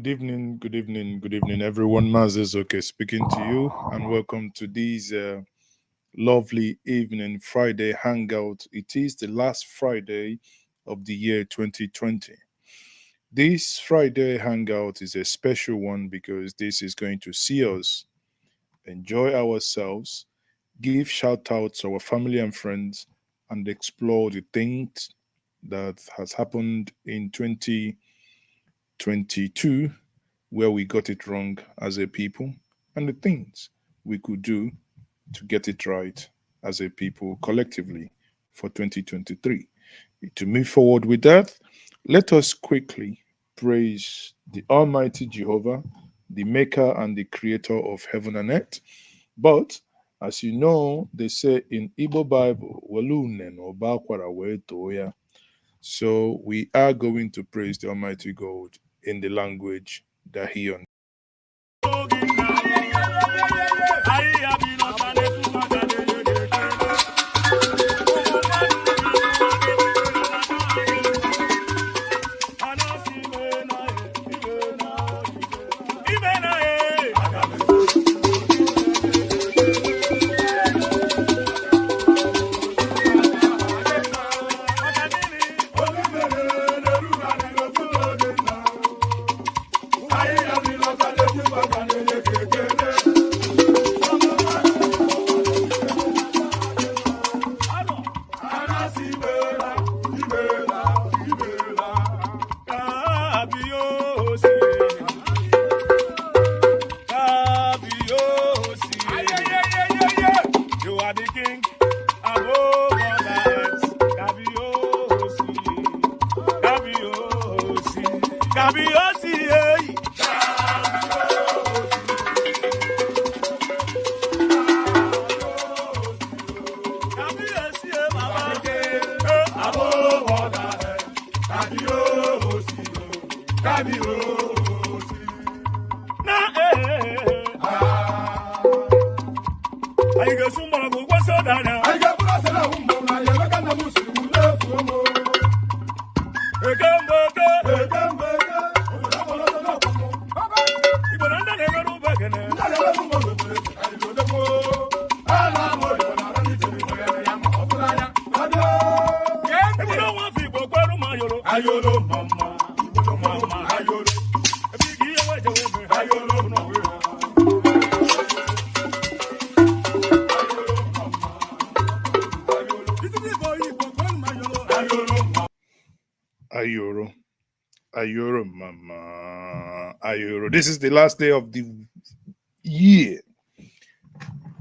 good evening, everyone. Mazes okay speaking to you, and welcome to this lovely evening Friday hangout. It is the last Friday of the year 2020. This Friday hangout is a special one because this is going to see us enjoy ourselves, give shout outs to our family and friends, and explore the things that has happened in 2022 where we got it wrong as a people and the things we could do to get it right as a people collectively for 2023. To move forward with that, let us quickly praise the Almighty Jehovah, the maker and the creator of heaven and earth. But as you know, they say in Igbo Bible, "Walune no bakwara wee too ya." So we are going to praise the Almighty God in the language that He understands. Ayoro, Ayoro, Mama, Ayoro. This is the last day of the year,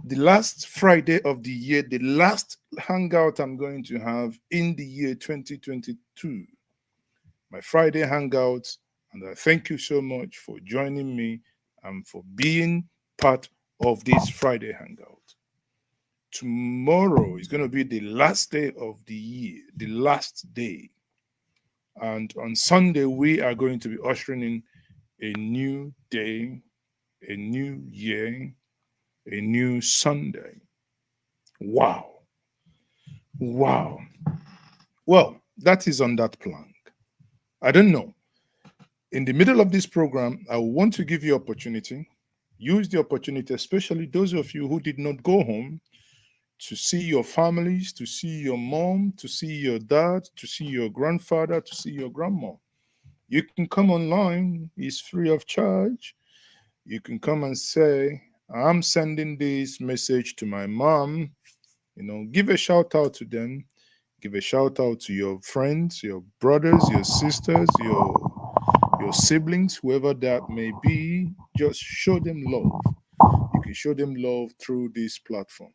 the last Friday of the year, the last hangout I'm going to have in the year 2022. My Friday hangout, and I thank you so much for joining me and for being part of this Friday hangout. Tomorrow is going to be the last day of the year, the last day. And on Sunday, we are going to be ushering in a new day, a new year, a new Sunday. Wow. Wow. Well, that is on that plank. I don't know. In the middle of this program, I want to give you opportunity. Use the opportunity, especially those of you who did not go home, to see your families, to see your mom, to see your dad, to see your grandfather, to see your grandma. You can come online, it's free of charge. You can come and say, I'm sending this message to my mom. Give a shout out to them. Give a shout out to your friends, your brothers, your sisters, your siblings, whoever that may be. Just show them love. You can show them love through this platform.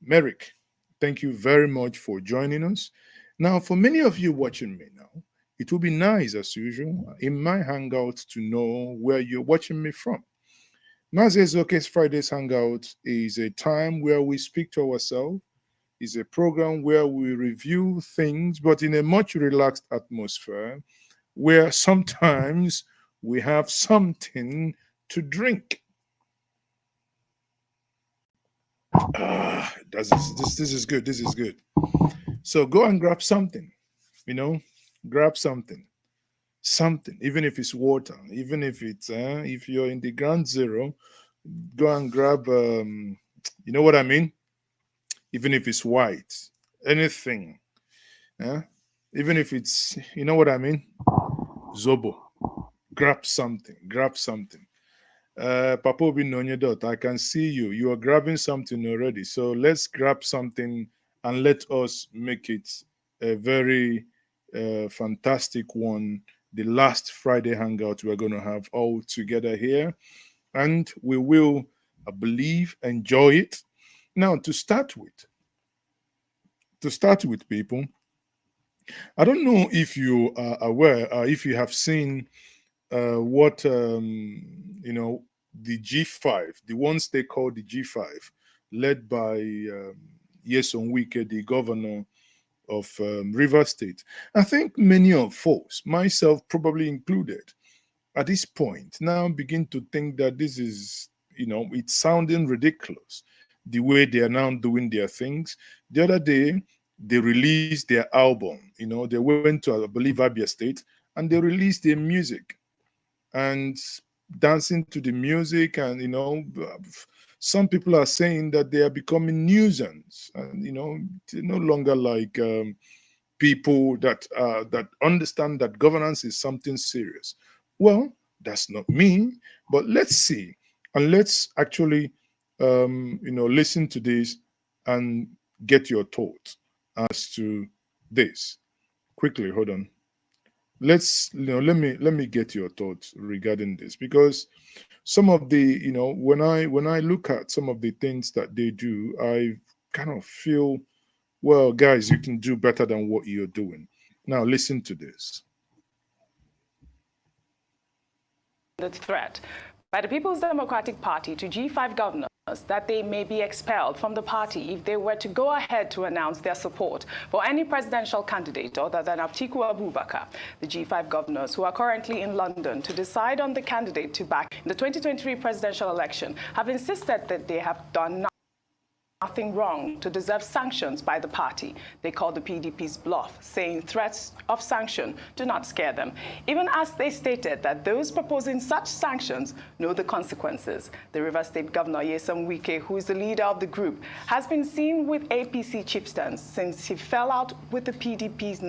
Merrick, thank you very much for joining us. Now, for many of you watching me now, it will be nice, as usual, in my Hangout to know where you're watching me from. Mazes Oke's Fridays Hangout is a time where we speak to ourselves. It's a program where we review things, but in a much relaxed atmosphere, where sometimes we have something to drink. This is good. This is good. So go and grab something. Grab something. something, even if it's water, even if it's if you're in the ground zero, go and grab you know what I mean, even if it's white, anything, eh? Even if it's, you know what I mean, zobo, grab something. Papa Obi Nonyedot, I can see you. You are grabbing something already. So let's grab something and let us make it a very fantastic one. The last Friday hangout we're going to have all together here. And we will, I believe, enjoy it. Now, to start with, people, I don't know if you are aware, if you have seen what the G-5, the ones they call the G-5, led by Yeson Wike, the governor of River State. I think many of folks, myself probably included, at this point now begin to think that this is, it's sounding ridiculous the way they are now doing their things. The other day, they released their album. They went to, I believe, Abia State, and they released their music and dancing to the music. And some people are saying that they are becoming nuisance, and they're no longer like people that understand that governance is something serious. Well, that's not me, but let's see, and let's actually listen to this and get your thoughts as to this. Quickly, hold on. Let me get your thoughts regarding this, because some of the, when I look at some of the things that they do, I kind of feel, well, guys, you can do better than what you're doing. Now, listen to this. The threat by the People's Democratic Party to G5 governors that they may be expelled from the party if they were to go ahead to announce their support for any presidential candidate other than Atiku Abubakar. The G5 governors, who are currently in London to decide on the candidate to back in the 2023 presidential election, have insisted that they have done nothing wrong to deserve sanctions by the party. They call the PDP's bluff, saying threats of sanction do not scare them, even as they stated that those proposing such sanctions know the consequences. The River State Governor, Nyesom Wike, who is the leader of the group, has been seen with APC chieftains since he fell out with the PDP's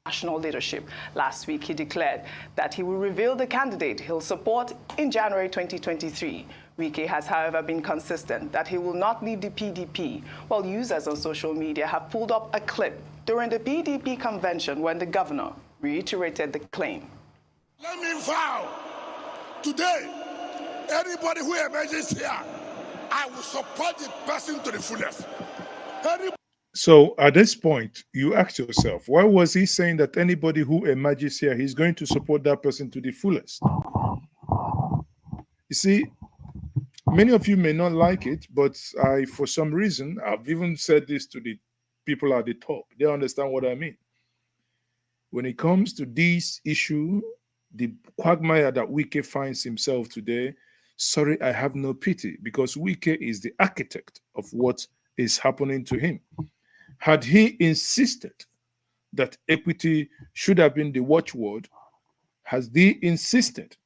national leadership. Last week, he declared that he will reveal the candidate he'll support in January 2023. Wike has, however, been consistent that he will not leave the PDP, while users on social media have pulled up a clip during the PDP convention when the governor reiterated the claim. Let me vow today, anybody who emerges here, I will support the person to the fullest. So at this point, you ask yourself, why was he saying that anybody who emerges here, he's going to support that person to the fullest? You see, many of you may not like it, but for some reason, I've even said this to the people at the top. They understand what I mean. When it comes to this issue, the quagmire that Wike finds himself today, sorry, I have no pity, because Wike is the architect of what is happening to him. Had he insisted that equity should have been the watchword, has he insisted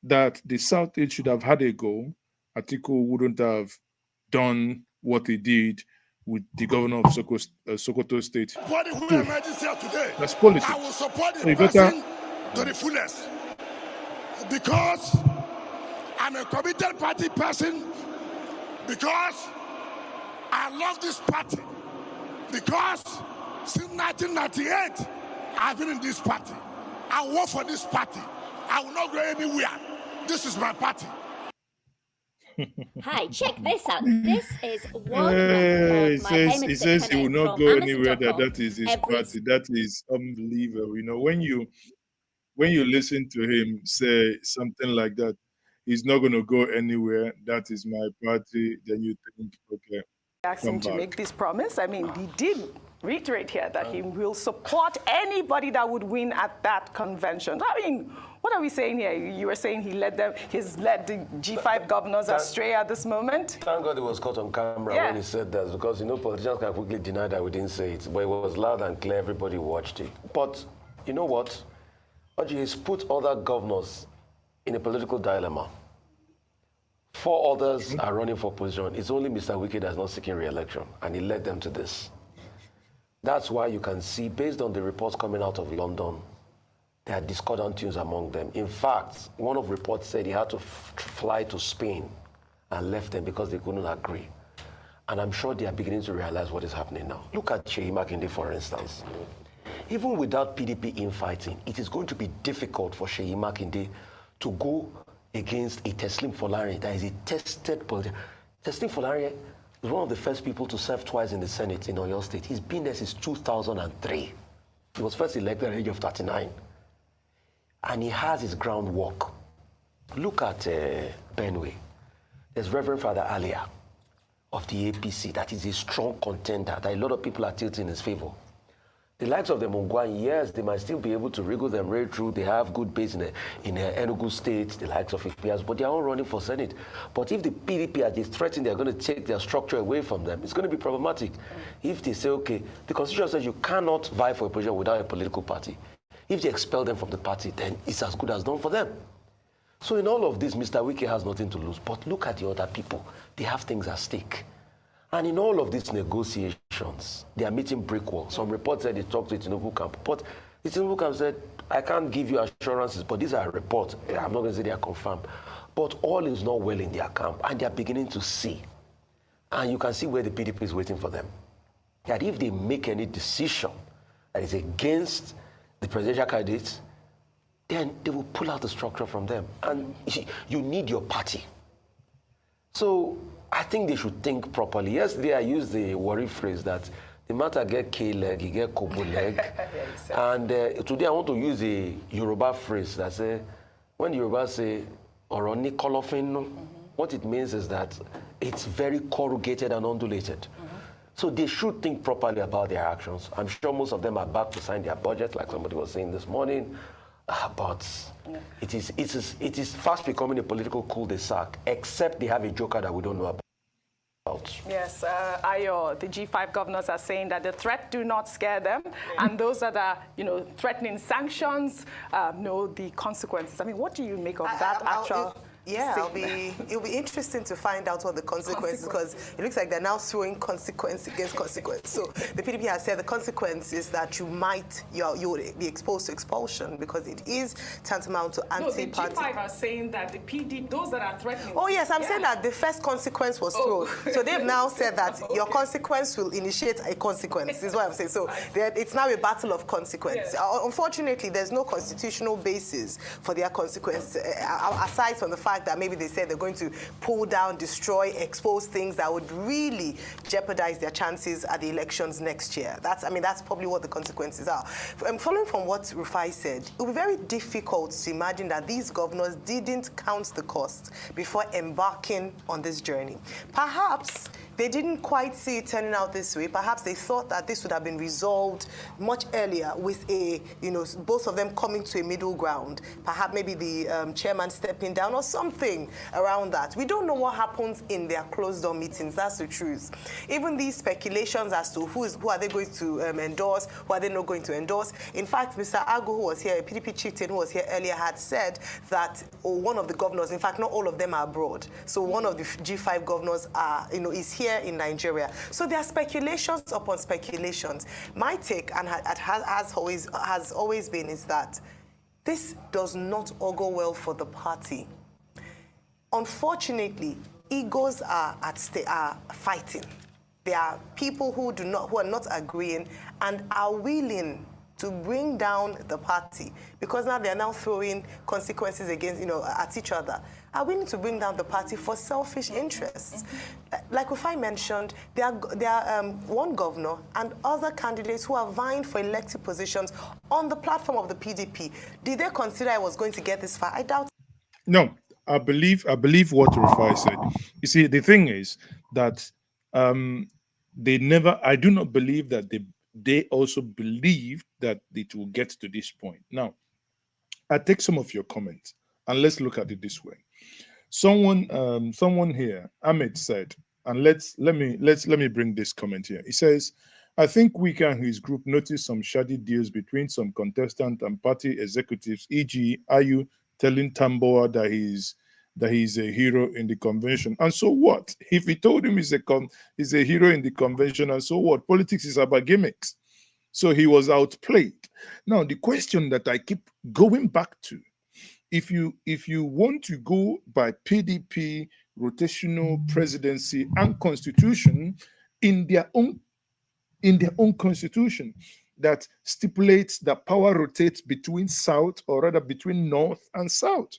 that the South-East should have had a go, Atiku wouldn't have done what he did with the governor of Sokoto State. Today, that's politics. I will support the person to the fullest, because I'm a committed party person, because I love this party, because since 1998 I've been in this party. I work for this party. I will not go anywhere. This is my party. Hi, check this out. This is one of my payments. He says he will not go anywhere. That is his party. That is unbelievable. When you listen to him say something like that, he's not going to go anywhere. That is my party. Then you think, okay, asked him to make this promise. I mean, he did reiterate here that he will support anybody that would win at that convention. I mean, what are we saying here? You were saying he's led the G5 governors astray at this moment? Thank God he was caught on camera when he said that, because, politicians can quickly deny that we didn't say it. But it was loud and clear. Everybody watched it. But you know what? Oji has put other governors in a political dilemma. 4 others are running for position. It's only Mr. Wike that's not seeking re-election, and he led them to this. That's why you can see, based on the reports coming out of London, there are discordant tunes among them. In fact, one of the reports said he had to fly to Spain and left them because they couldn't agree. And I'm sure they are beginning to realize what is happening now. Look at Seyi Makinde, for instance. Even without PDP infighting, it is going to be difficult for Seyi Makinde to go against a Teslim Folari that is a tested politician. Teslim Folari is one of the first people to serve twice in the Senate in Oyo State. He's been there since 2003. He was first elected at the age of 39. And he has his groundwork. Look at Benue. There's Reverend Father Alia of the APC that is a strong contender that a lot of people are tilting in his favor. The likes of the Mungwan, yes, they might still be able to wriggle them right through. They have good base in Enugu State, the likes of Ipias, but they are all running for Senate. But if the PDP are just threatening they're going to take their structure away from them, it's going to be problematic. If they say, okay, the Constitution says you cannot vie for a position without a political party. If they expel them from the party, then it's as good as done for them. So in all of this, Mr. Wike has nothing to lose. But look at the other people. They have things at stake. And in all of these negotiations, they are meeting brick walls. Some reports said they talked to Tinubu camp. But the Tinubu camp said, I can't give you assurances, but these are reports. I'm not going to say they are confirmed. But all is not well in their camp. And they are beginning to see. And you can see where the PDP is waiting for them. That if they make any decision that is against the presidential candidates, then they will pull out the structure from them. And you need your party. So I think they should think properly. Yesterday I used the worry phrase that the matter get K-leg, you get Kobo leg. And today I want to use a Yoruba phrase that say, when the Yoruba say, Oroni kolofin, what it means is that it's very corrugated and undulated. So they should think properly about their actions. I'm sure most of them are back to sign their budget, like somebody was saying this morning. But it is fast becoming a political cul-de-sac, except they have a joker that we don't know about. Yes, Ayo, the G5 governors are saying that the threat do not scare them, and those that are, threatening sanctions know the consequences. I mean, what do you make of that actual? It'll be interesting to find out what the consequences, because it looks like they're now throwing consequence against consequence. So the PDP has said the consequence is that you will be exposed to expulsion because it is tantamount to anti-party. No, the G5 are saying that the PD, those that are threatening. Oh yes, I'm saying that the first consequence was thrown. So they've now said that your consequence will initiate a consequence, is what I'm saying. So it's now a battle of consequence. Yes. Unfortunately, there's no constitutional basis for their consequence, aside from the fact that maybe they said they're going to pull down, destroy, expose things that would really jeopardize their chances at the elections next year. That's probably what the consequences are. Following from what Rufai said, it will be very difficult to imagine that these governors didn't count the cost before embarking on this journey. Perhaps they didn't quite see it turning out this way. Perhaps they thought that this would have been resolved much earlier with both of them coming to a middle ground. Perhaps maybe the chairman stepping down or something around that. We don't know what happens in their closed-door meetings. That's the truth. Even these speculations as to who are they going to endorse, who are they not going to endorse. In fact, Mr. Agu, who was here, a PDP chieftain who was here earlier, had said that one of the governors, in fact, not all of them are abroad. So one of the G5 governors is here in Nigeria. So there are speculations upon speculations. My take, and has always been, is that this does not augur well for the party. Unfortunately, egos are fighting. There are people who are not agreeing and are willing to bring down the party, because now they're now throwing consequences against, at each other, are willing to bring down the party for selfish interests. Like Rufai mentioned, there are one governor and other candidates who are vying for elected positions on the platform of the PDP. Did they consider I was going to get this far? I doubt. No, I believe what Rufai said. You see, the thing is that I do not believe that they also believed that it will get to this point. Now, I take some of your comments and let's look at it this way. Someone here, Ahmed, said, and let me bring this comment here. He says, I think Wike and his group noticed some shady deals between some contestant and party executives, e.g., are you telling Tamboa that he's a hero in the convention? And so what? If he told him he's a hero in the convention, and so what? Politics is about gimmicks. So he was outplayed. Now, the question that I keep going back to, if you want to go by PDP, rotational presidency, and constitution in their own constitution that stipulates that power rotates between south, or rather between north and south.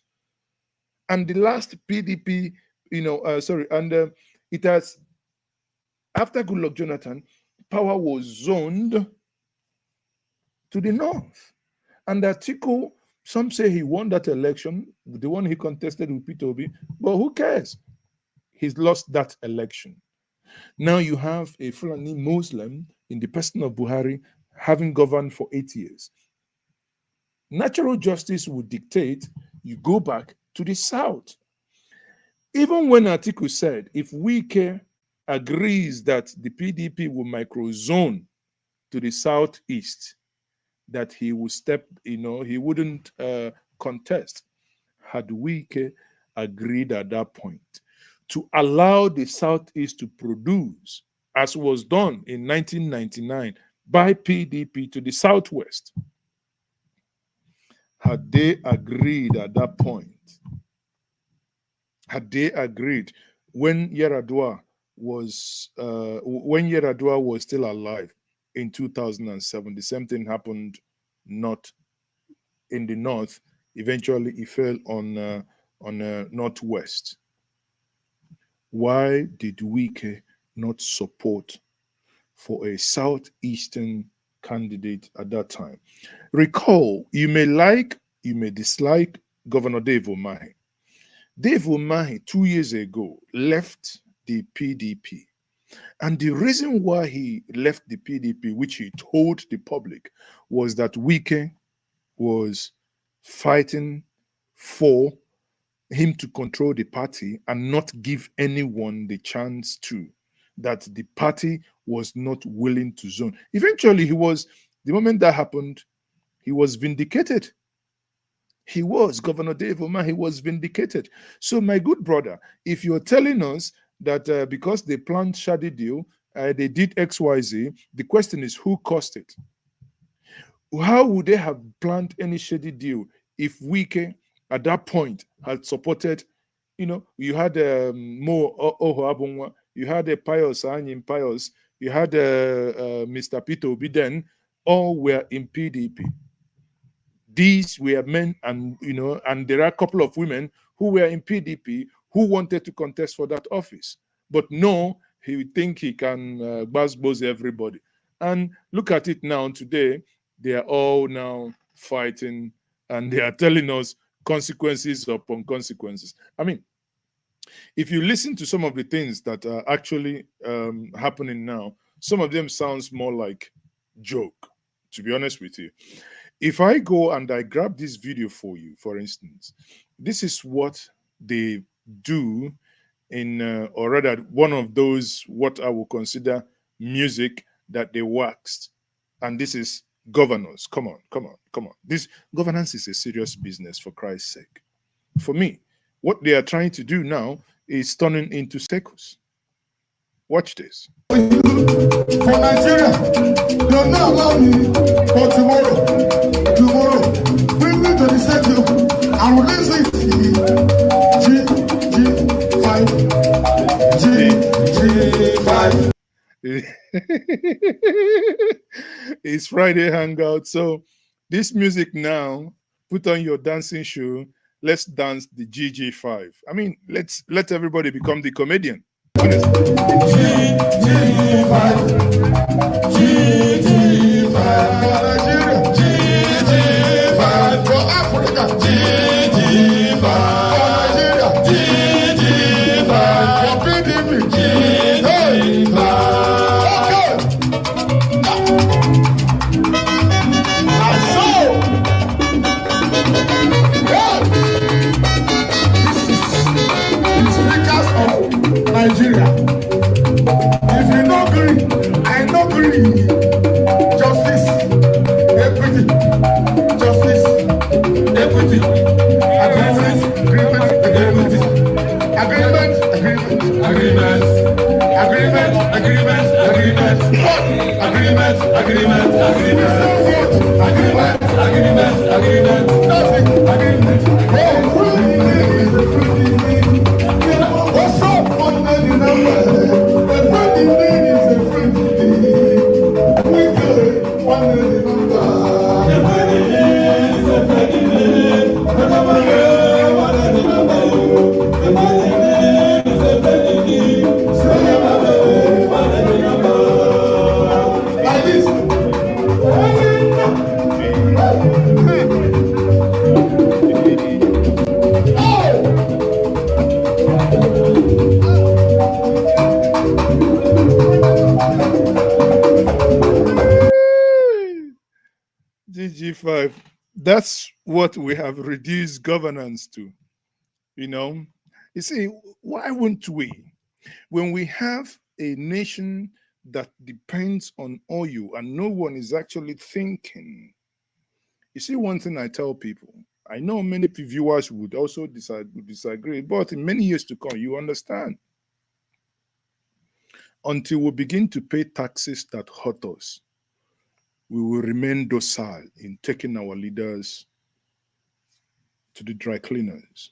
And the last PDP, it has, after Goodluck Jonathan, power was zoned to the north. And the article, some say he won that election, the one he contested with Peter Obi, but who cares? He's lost that election. Now you have a Fulani Muslim in the person of Buhari having governed for 8 years. Natural justice would dictate you go back to the south. Even when Atiku said, if Wike agrees that the PDP will microzone to the southeast, that he will step, he wouldn't contest. Had Wike agreed at that point to allow the southeast to produce, as was done in 1999 by PDP to the southwest, had they agreed at that point, had they agreed when Yar'Adua was still alive in 2007, the same thing happened not in the north. Eventually, it fell on northwest. Why did Wike not support for a southeastern candidate at that time? Recall, you may like, you may dislike Governor Dave Umahi. Dave Umahi 2 years ago left the PDP. And the reason why he left the PDP, which he told the public, was that Wike was fighting for him to control the party and not give anyone the chance to, that the party was not willing to zone. Eventually, the moment that happened, he was vindicated. He was, Governor Dave Umahi, he was vindicated. So my good brother, if you're telling us that because they planned shady deal, they did XYZ, the question is who caused it? How would they have planned any shady deal if Wike at that point had supported, you had Mo Ohoabunwa, you had a Pius Anyim Pius, you had Mr. Peter Obi then, all were in PDP. These were men, and and there are a couple of women who were in PDP who wanted to contest for that office. But no, he would think he can buzz everybody. And look at it now today, they are all now fighting, and they are telling us consequences upon consequences. I mean, if you listen to some of the things that are actually happening now, some of them sounds more like joke, to be honest with you. If I go and I grab this video for you, for instance, this is what they do in, or rather, one of those, what I will consider music that they waxed. And this is governance. Come on. This governance is a serious business, for Christ's sake. For me, what they are trying to do now is turning into circus. Watch this. For Nigeria, you're not allowing me for tomorrow, bring me to the stadium and release it G5. It's Friday Hangout. So this music now, put on your dancing shoe. Let's dance the G5. I mean, let everybody become the comedian. Honestly. G5 for Africa. G5 for PDP. G5. Nigeria. If you don't agree, I don't agree. G5. That's what we have reduced governance to. You know, you see, why wouldn't we? When we have a nation that depends on oil and no one is actually thinking. You see, one thing I tell people, I know many viewers would also disagree, but in many years to come, you understand. Until we begin to pay taxes that hurt us, we will remain docile in taking our leaders to the dry cleaners.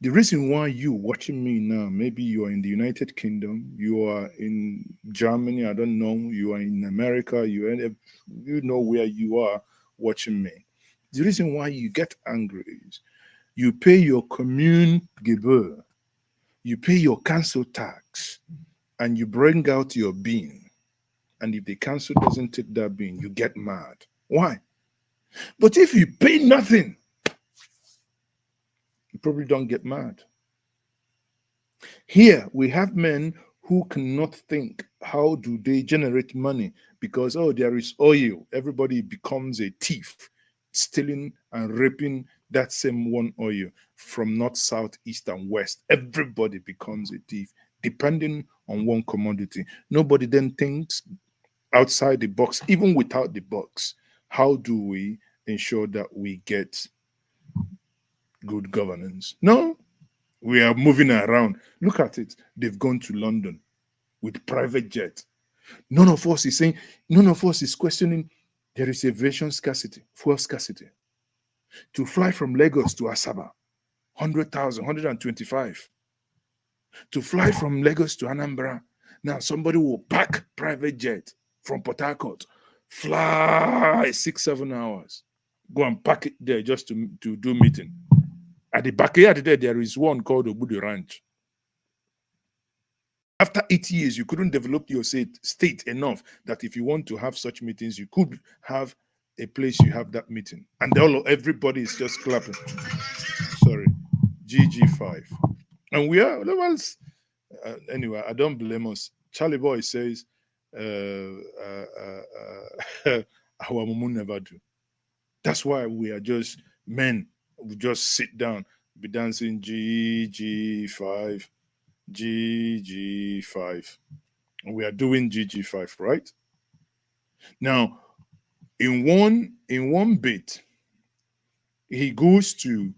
The reason why you watching me now, maybe you are in the United Kingdom, you are in Germany, I don't know, you are in America, you know where you are watching me. The reason why you get angry is you pay your commune gebühr, you pay your council tax, and you bring out your bean. And if the council doesn't take that bean, you get mad. Why? But if you pay nothing, you probably don't get mad. Here we have men who cannot think how do they generate money because, oh, there is oil. Everybody becomes a thief, stealing and raping that same one oil from north, south, east, and west. Everybody becomes a thief depending on one commodity. Nobody then thinks outside the box, even without the box. How do we ensure that we get good governance? No, we are moving around. Look at it. They've gone to London with private jet. None of us is saying, none of us is questioning there is aviation scarcity, fuel scarcity. To fly from Lagos to Asaba, 100,000, 125. To fly from Lagos to Anambra, now somebody will pack private jet from Port Harcourt, fly 6-7 hours, go and park it there just to do meeting. At the backyard there is one called Obudu Ranch. After 8 years, you couldn't develop your state enough that if you want to have such meetings, you could have a place you have that meeting. And everybody is just clapping. Sorry, G5. And we are, anyway, I don't blame us. Charlie Boy says, our mumu never do. That's why we are just men. We just sit down, be dancing G5, G5. And we are doing G5, right? Now, in one bit, he goes to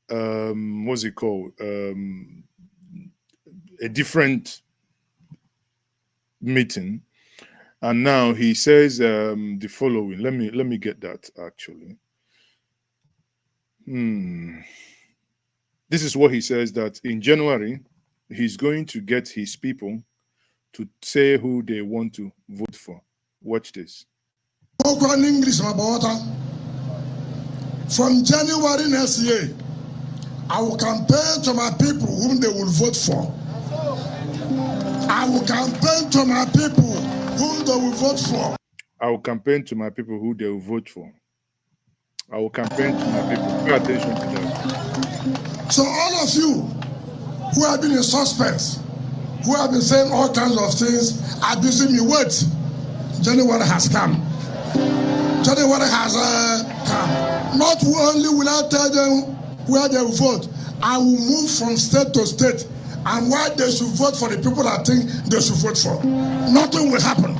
what's it called? A different meeting, and now he says the following. Let me get that actually. This is what he says, that in January he's going to get his people to say who they want to vote for. Watch this. English from January next year, I will campaign to my people whom they will vote for. I will campaign to my people whom they will vote for. I will campaign to my people who they will vote for. I will campaign to my people. Pay attention to that. So all of you who have been in suspense, who have been saying all kinds of things, abusing me, wait. January has come. January has come. Not only will I tell them where they will vote, I will move from state to state and why they should vote for the people I think they should vote for. Nothing will happen.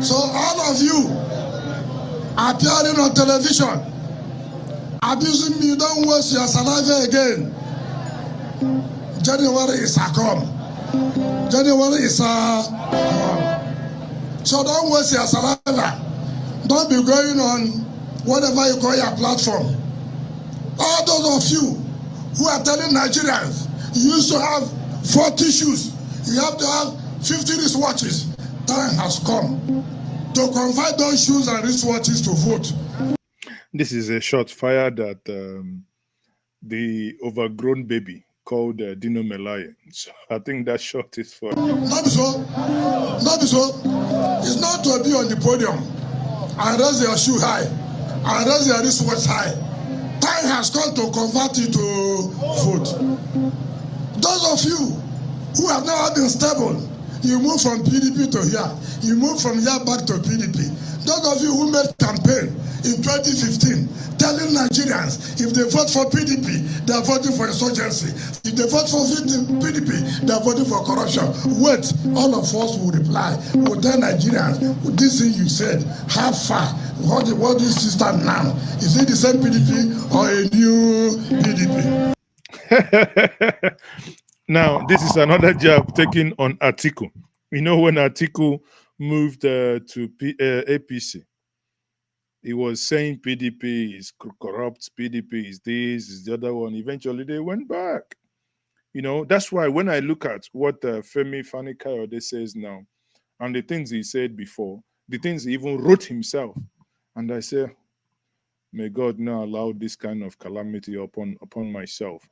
So all of you appearing on television, abusing me, don't waste your saliva again. January is a come. January is a come. So don't waste your saliva. Don't be going on whatever you call your platform. All those of you who are telling Nigerians you used to have 40 shoes, you have to have 50 wristwatches. Time has come to convert those shoes and wristwatches to vote. This is a shot fired at the overgrown baby called Dino Melaye. So I think that shot is for. Not so. Not so. It's not to be on the podium and raise your shoe high and raise your wristwatch high. Time has come to convert it to vote. Those of you who have never been stable, you move from PDP to here. You move from here back to PDP. Those of you who made campaign in 2015 telling Nigerians if they vote for PDP, they are voting for insurgency. If they vote for PDP, they are voting for corruption. Wait, all of us will reply. We'll tell Nigerians, this thing you said, how far? What is system now? Is it the same PDP or a new PDP? Now, this is another jab taken on Atiku. You know, when Atiku moved to APC, he was saying PDP is corrupt, PDP is this, is the other one. Eventually, they went back. You know, that's why when I look at what Femi Fani-Kayode says now, and the things he said before, the things he even wrote himself, and I say, may God not allow this kind of calamity upon myself.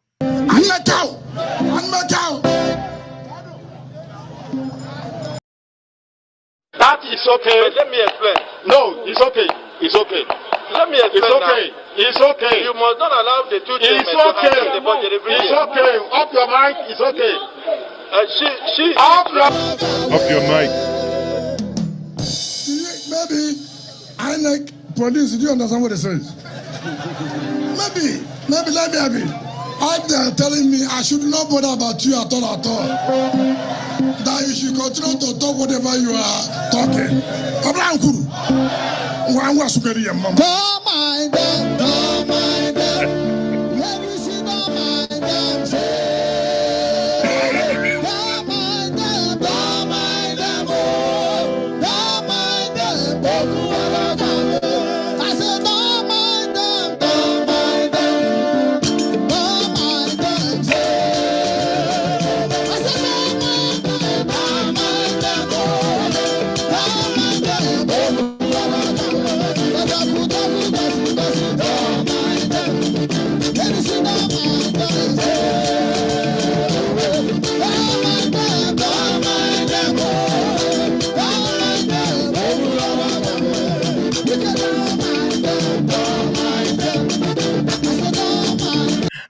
That is okay. But let me explain. No, it's okay. It's okay. Let me explain. It's okay. Now. It's okay. You must not allow the two things to happen the budget every year. It's okay. Off your mic. It's okay. Off your mic. Maybe I like police. Do you understand what it says? Maybe let me have it. Out there telling me I should not bother about you at all. That you should continue to talk whatever you are talking.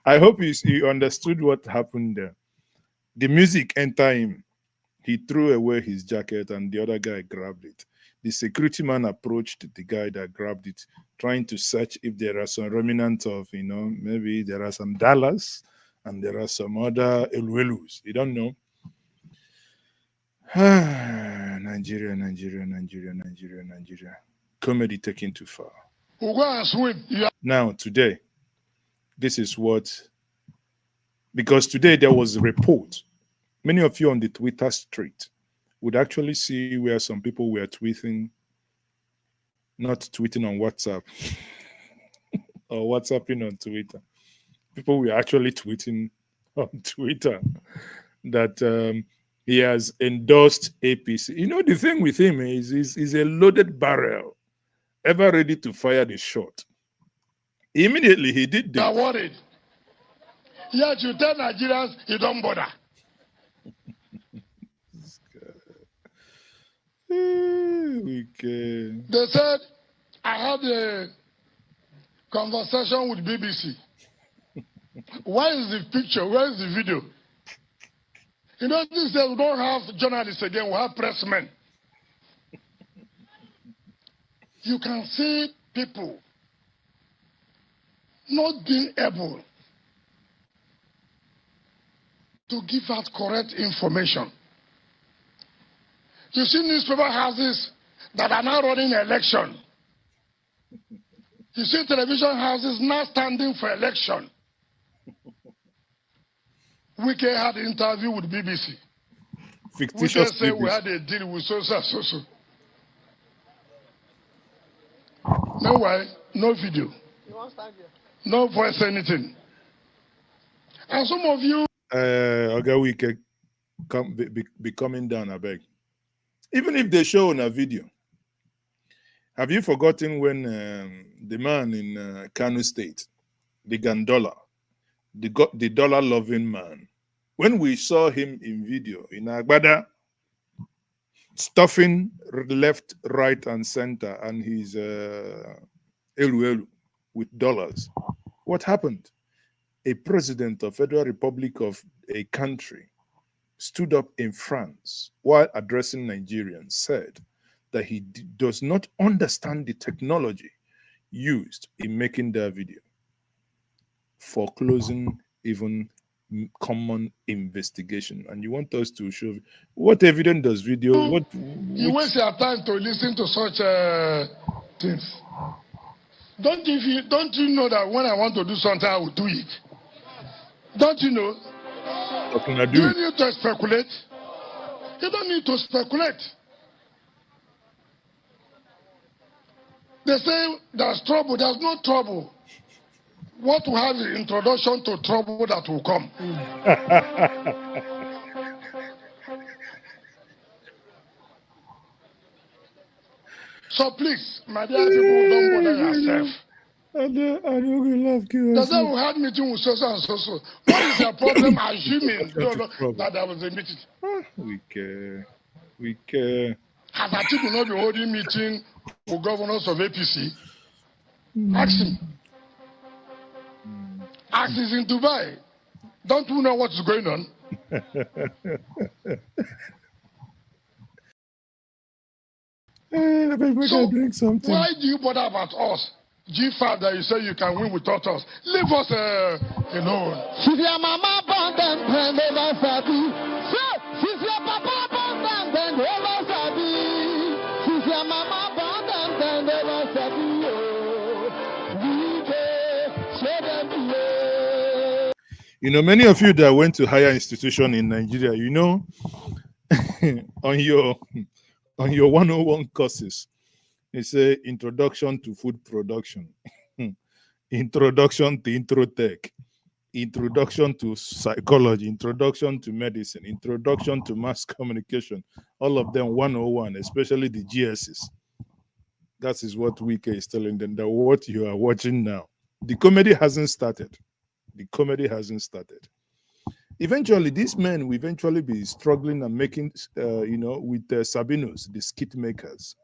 I hope you understood what happened there. The music entered him. He threw away his jacket and the other guy grabbed it. The security man approached the guy that grabbed it, trying to search if there are some remnants of, maybe there are some dollars and there are some other Eluelus. You don't know. Nigeria. Comedy taken too far. Now, today, this is what, because today there was a report. Many of you on the Twitter street would actually see where some people were tweeting, not tweeting on WhatsApp or WhatsApping on Twitter. People were actually tweeting on Twitter that he has endorsed APC. You know, the thing with him is he's a loaded barrel, ever ready to fire the shot. Immediately he did this. You are worried. Yet you tell Nigerians you don't bother. Okay. They said I had a conversation with BBC. Where is the picture? Where is the video? You know, this day we don't have journalists again, we have pressmen. You can see people not being able to give out correct information. You see newspaper houses that are now running election. You see television houses now standing for election. Wike had an interview with BBC. Fictitious Wike said BBC. we had a deal with so. Meanwhile, no video. No voice, anything. And some of you... Okay, Wike, be coming down, I beg. Even if they show on a video, have you forgotten when the man in Kano State, the Gandola, the dollar-loving man, when we saw him in video in Agbada, stuffing left, right, and center, and his elu with dollars, what happened? A president of Federal Republic of a country, stood up in France while addressing Nigerians, said that he does not understand the technology used in making that video, foreclosing even common investigation. And you want us to show what evidence does video? You waste your time to listen to such things. Don't you know that when I want to do something, I will do it? Don't you know? What can I Do do? you need to speculate? You don't need to speculate. They say there's trouble. There's no trouble. What we have is introduction to trouble that will come. So please, my dear people, don't bother yourself. I don't laugh. The day we had meeting with so and so. What is your problem? Assuming that there was a meeting. We care. We care. Has Atiku will not be holding meeting with governors of APC? Ask him. Ask is in Dubai. Don't you know what's going on? So drink something. why do you bother about us? G-5 that you say you can win without us. Leave us alone. She's your mama born them and never sabi. She's your papa born them and never sabi. She's your mama born them and never sabi. You know, many of you that went to higher institution in Nigeria, you know, on your 101 courses, they say introduction to food production, introduction to introtech, introduction to psychology, introduction to medicine, introduction to mass communication, all of them 101, especially the GSs. That is what Wike is telling them, that what you are watching now, the comedy hasn't started. The comedy hasn't started. Eventually, these men will eventually be struggling and making, with Sabinos, the skit makers.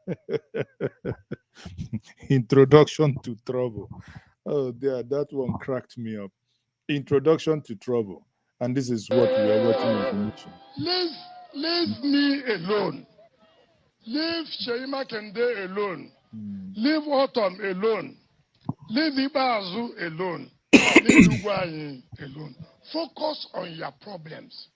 Introduction to trouble. Oh, there, that one cracked me up. Introduction to trouble. And this is what we are watching. Leave me alone. Leave Sheima Kende alone. Leave Autumn alone. Leave Ibazu alone. Leave Ugwayin alone. Focus on your problems.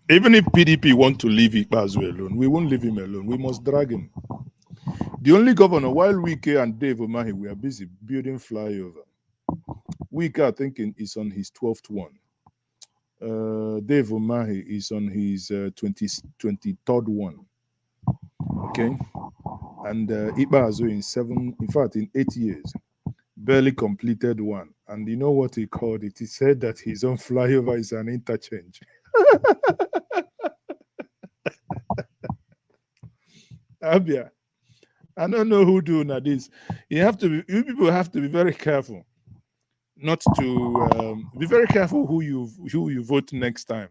Even if PDP want to leave Ibazu alone, we won't leave him alone. We must drag him. The only governor, while Wike and Dave Umahi, we are busy building flyover. Wike, I think, is on his 12th one. Dave Umahi is on his 23rd one. Okay? And Ibazu in 8 years. Barely completed one. And you know what he called it? He said that his own flyover is an interchange. Abia, I don't know who doing this. You people have to be very careful, not to be very careful who you vote next time.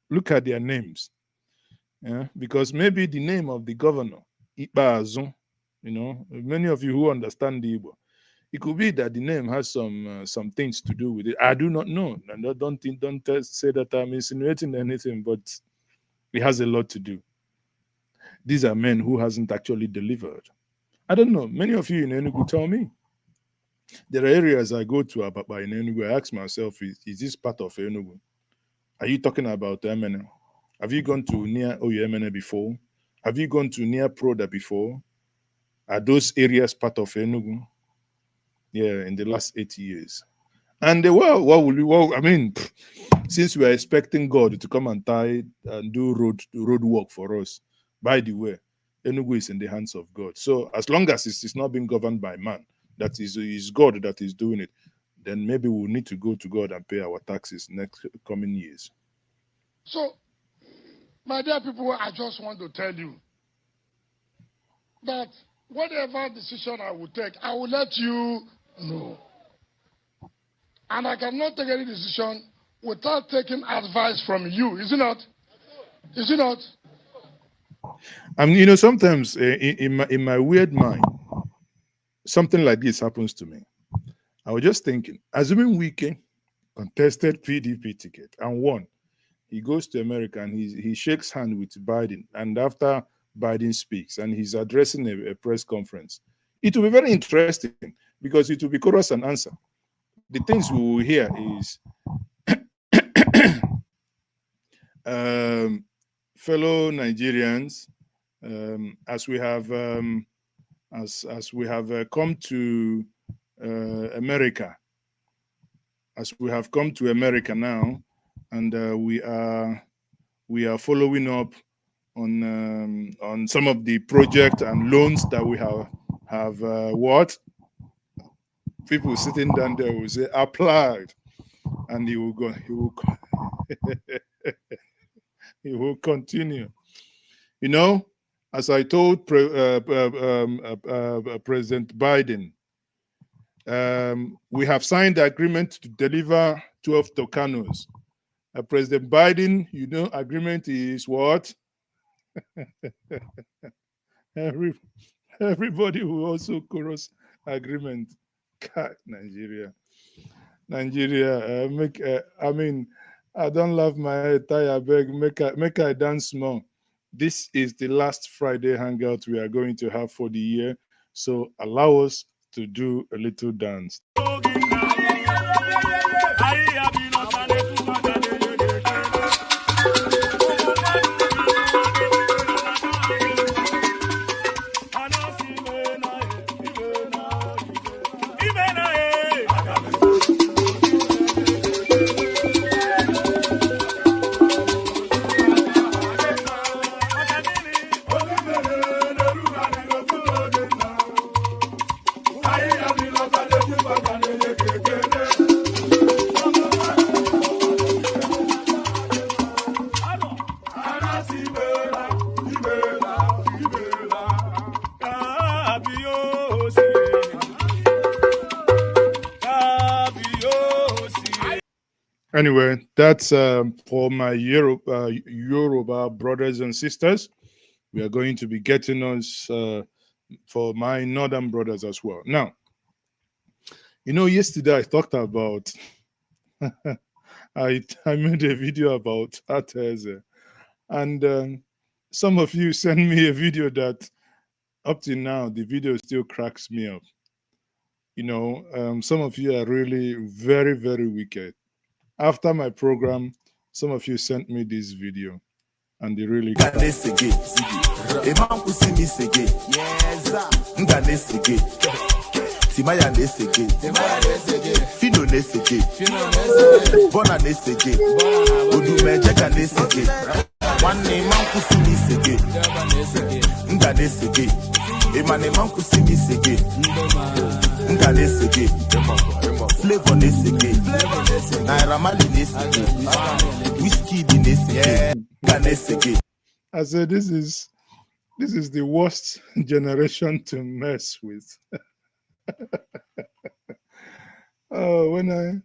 Look at their names, yeah, because maybe the name of the governor, Ibazu, many of you who understand the Igbo, it could be that the name has some things to do with it. I do not know, and don't say that I'm insinuating anything, but it has a lot to do. These are men who hasn't actually delivered. I don't know. Many of you in Enugu tell me. There are areas I go to Ababa in Enugu. I ask myself, is this part of Enugu? Are you talking about Emene? Have you gone to near Oyemene before? Have you gone to near Proda before? Are those areas part of Enugu? Yeah, in the last 8 years. And since we are expecting God to come and tie and do road work for us, by the way, Enugu is in the hands of God. So as long as it's not being governed by man, that is God that is doing it, then maybe we'll need to go to God and pay our taxes next coming years. So, my dear people, I just want to tell you that whatever decision I will take, I will let you know. And I cannot take any decision without taking advice from you. Is it not? Is it not? I mean, sometimes in my weird mind, something like this happens to me. I was just thinking, assuming Wike contested PDP ticket and won, he goes to America and he shakes hand with Biden. And after Biden speaks and he's addressing a press conference, it will be very interesting because it will be chorus and answer. The things we will hear is fellow Nigerians, as we have as we have come to America, as we have come to America now, and we are following up on some of the project and loans that we have what people sitting down there will say applied, and he will go, he will continue. You know, as I told President Biden, we have signed the agreement to deliver 12 Tucanos. President Biden, you know, agreement is what? Everybody will also chorus agreement. God, Nigeria. I mean, I don't love my tire beg, make I dance more. This is the last Friday hangout we are going to have for the year. So allow us to do a little dance. Anyway, that's for my Yoruba brothers and sisters. We are going to be getting us for my northern brothers as well. Now, you know, yesterday I talked about, I made a video about Ateze, and some of you sent me a video that up to now, the video still cracks me up. You know, some of you are really very, very wicked. After my program, some of you sent me this video, and they really got Flavor nesege, Naira Marley nesege, whiskey nesege. I said, this is the worst generation to mess with. Oh, when I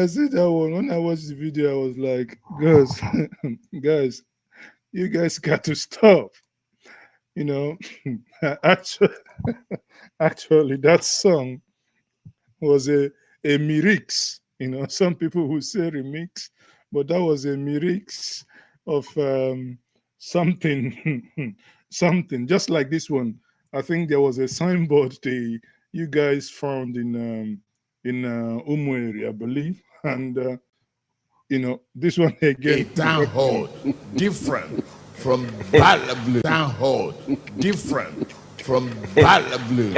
see that one, when I watched the video, I was like, guys, you guys got to stop. You know, actually, that song was a mix. You know, some people who say remix, but that was a mix of something, something just like this one. I think there was a signboard you guys found in Umweri, I believe, and you know, this one again. Town hall different from Bala Blue. Town hall different from Bala Blue.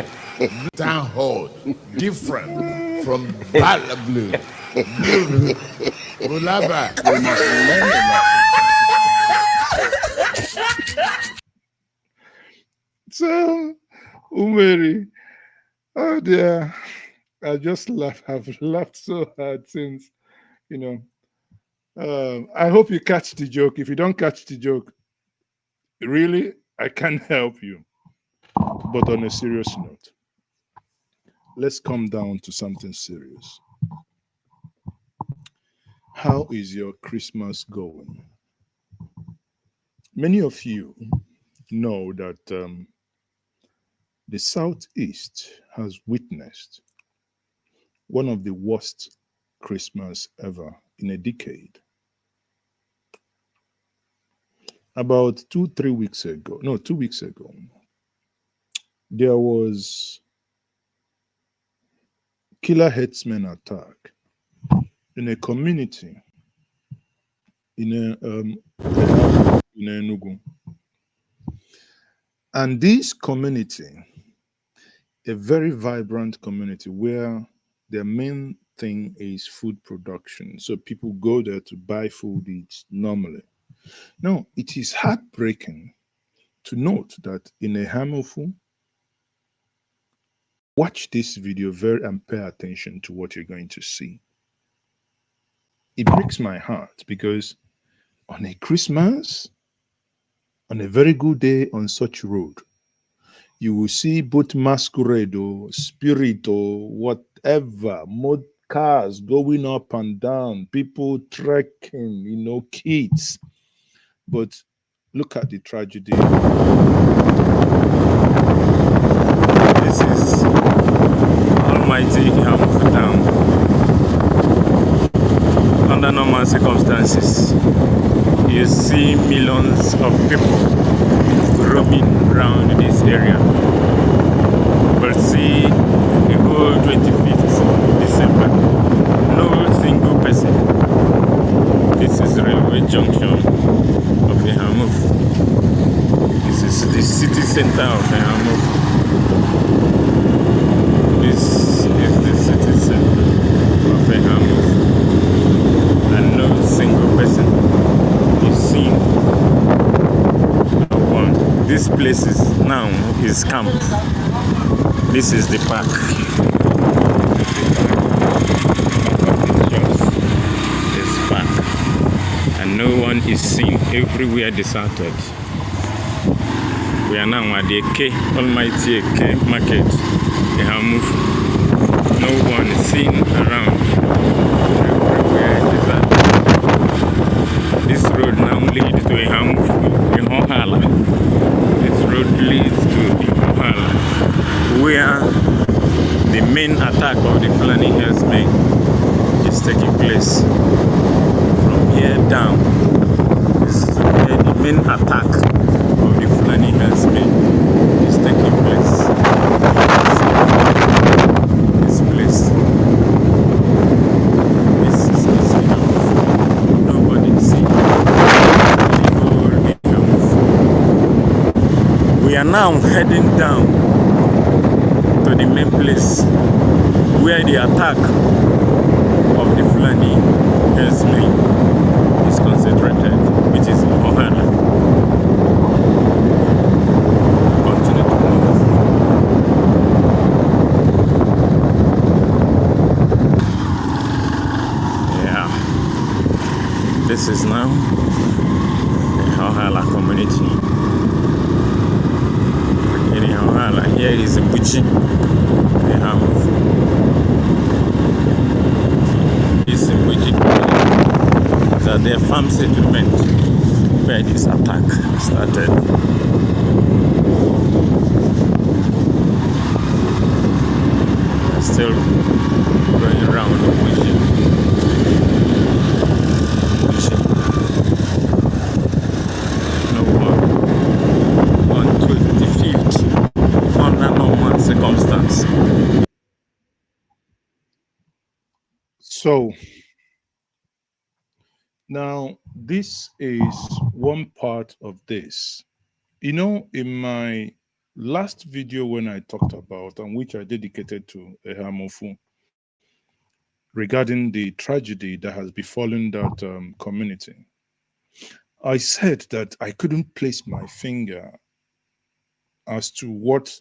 Town hall different from Bala Blue. Bulaba. So, Umeri, oh dear, I just have laughed so hard since, you know. I hope you catch the joke. If you don't catch the joke, really, I can't help you. But on a serious note, let's come down to something serious. How is your Christmas going? Many of you know that the Southeast has witnessed one of the worst Christmas ever in a decade. About 2 weeks ago, no, 2 weeks ago, there was killer headsman attack in a community in Enugu. And this community, a very vibrant community where their main thing is food production. So people go there to buy food eat normally. Now, it is heartbreaking to note that in a Hamofu, watch this video very and pay attention to what you're going to see. It breaks my heart because on a Christmas, on a very good day on such road, you will see both masquerade or spirit or whatever, cars going up and down, people trekking, kids. But look at the tragedy. This is almighty Hamufu town. Under normal circumstances, you see millions of people roaming around this area. But see, the whole 25th December, no single person. This is railway junction of Ehamuf. This is the city center of Ehamuf. This is the city center of Ehamuf. And no single person is seen. No one. This place is now his camp. This is the park. This park. And no one is seen, everywhere deserted. We are now at the Eke, almighty Eke market, the Hamufu. No one is seen around, everywhere deserted. This road now leads to Hamufu, in Hohala. This road leads to Hohala, where the main attack of the Fulani herdsmen is taking place. Here down, this is where the main attack of the Fulani herdsmen is taking place. This place, this is easy. Nobody see. We are now heading down to the main place where the attack of the Fulani herdsmen is concentrated, which is Ohana. Continue to move. Yeah. This is now the Ohana community. In Ohana, here is Buchi. They have this Buchi. At their farm settlement where this attack started. They're still going around wishing. No one on 25th under normal circumstance. So now, this is one part of this. In my last video when I talked about, and which I dedicated to Ehamofu, regarding the tragedy that has befallen that community, I said that I couldn't place my finger as to what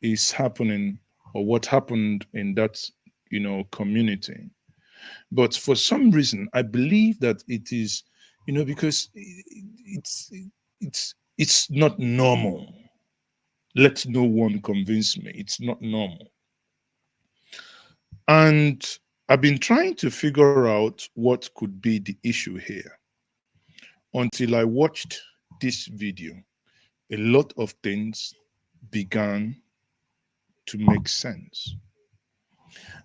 is happening or what happened in that, community. But for some reason, I believe that it is, because it's not normal. Let no one convince me. It's not normal. And I've been trying to figure out what could be the issue here until I watched this video. A lot of things began to make sense.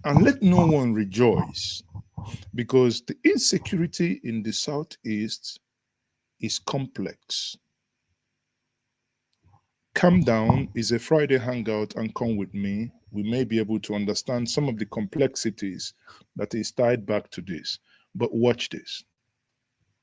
And let no one rejoice, because the insecurity in the southeast is complex. Calm Down is a Friday hangout and come with me. We may be able to understand some of the complexities that is tied back to this. But watch this.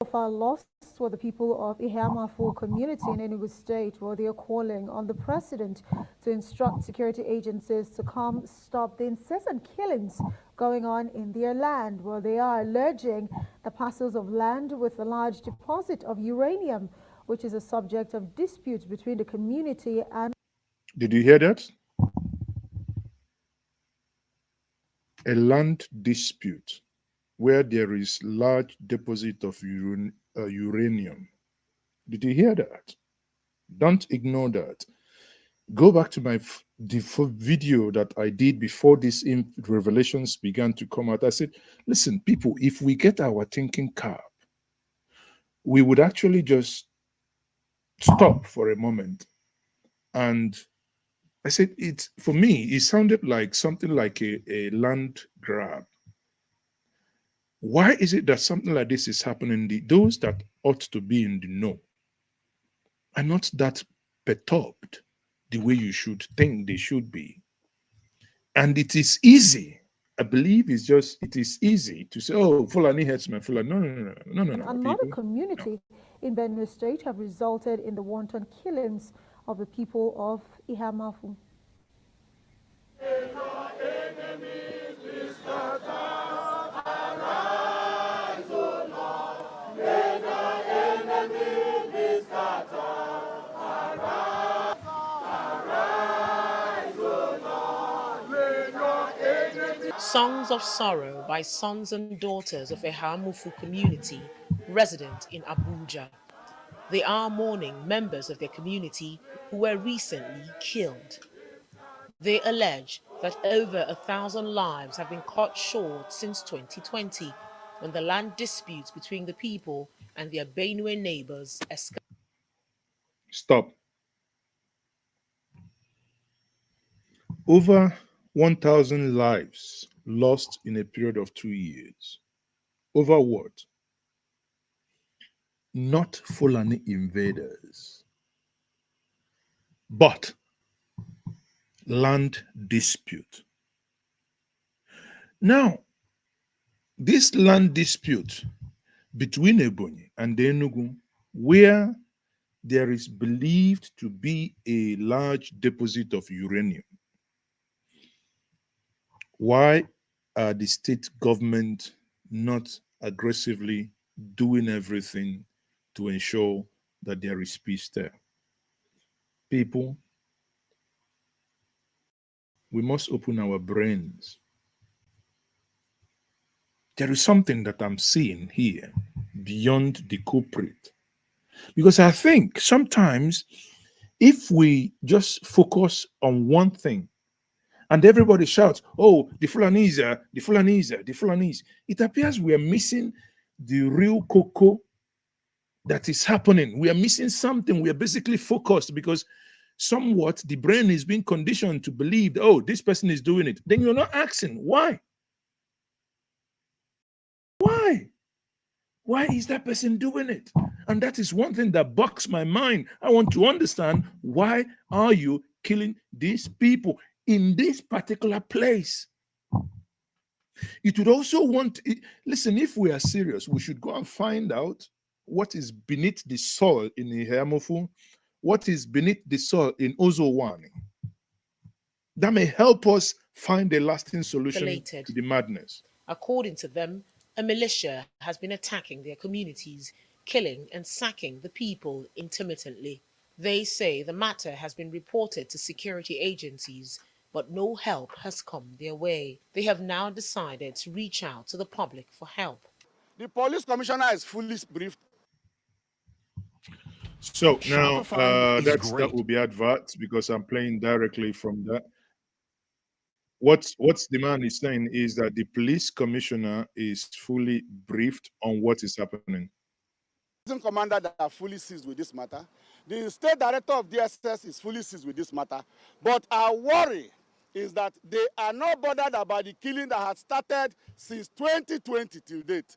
Of our loss were the people of Ihamafu community in Enugu State, where they are calling on the president to instruct security agencies to come stop the incessant killings going on in their land, where they are alleging the parcels of land with a large deposit of uranium, which is a subject of dispute between the community and... Did you hear that? A land dispute where there is large deposit of uranium. Did you hear that? Don't ignore that. Go back to the video that I did before these revelations began to come out. I said, listen, people, if we get our thinking cap, we would actually just stop for a moment. And I said, for me, it sounded like something like a land grab. Why is it that something like this is happening? Those that ought to be in the know are not that perturbed the way you should think they should be. And it is easy. I believe it is easy to say, oh, Fulani headsman, Fulani. No. Another community in Benue State have resulted in the wanton killings of the people of Ihamafu. Songs of Sorrow by sons and daughters of a Hamufu community resident in Abuja. They are mourning members of their community who were recently killed. They allege that over 1,000 lives have been cut short since 2020, when the land disputes between the people and their Benue neighbors escalated. Stop. Over 1,000 lives lost in a period of 2 years. Over what? Not Fulani invaders, but land dispute. Now, this land dispute between Ebonyi and Enugu, where there is believed to be a large deposit of uranium, why are the state government not aggressively doing everything to ensure that there is peace there? People, we must open our brains. There is something that I'm seeing here beyond the culprit. Because I think sometimes if we just focus on one thing and everybody shouts, oh, the Fulanese, the Fulanese, the Fulanese, it appears we are missing the real cocoa that is happening. We are missing something. We are basically focused because somewhat the brain is being conditioned to believe, oh, this person is doing it. Then you're not asking, why? Why? Why is that person doing it? And that is one thing that bugs my mind. I want to understand, why are you killing these people in this particular place? It would also listen, if we are serious, we should go and find out what is beneath the soil in Ihamafu, what is beneath the soil in Ozowani. That may help us find a lasting solution to the madness. According to them, a militia has been attacking their communities, killing and sacking the people intermittently. They say the matter has been reported to security agencies, but no help has come their way. They have now decided to reach out to the public for help. The police commissioner is fully briefed. So now that will be adverts because I'm playing directly from that. What's the man is saying is that the police commissioner is fully briefed on what is happening. Commander that are fully seized with this matter. The state director of DSS is fully seized with this matter. But our worry is that they are not bothered about the killing that had started since 2020 till date.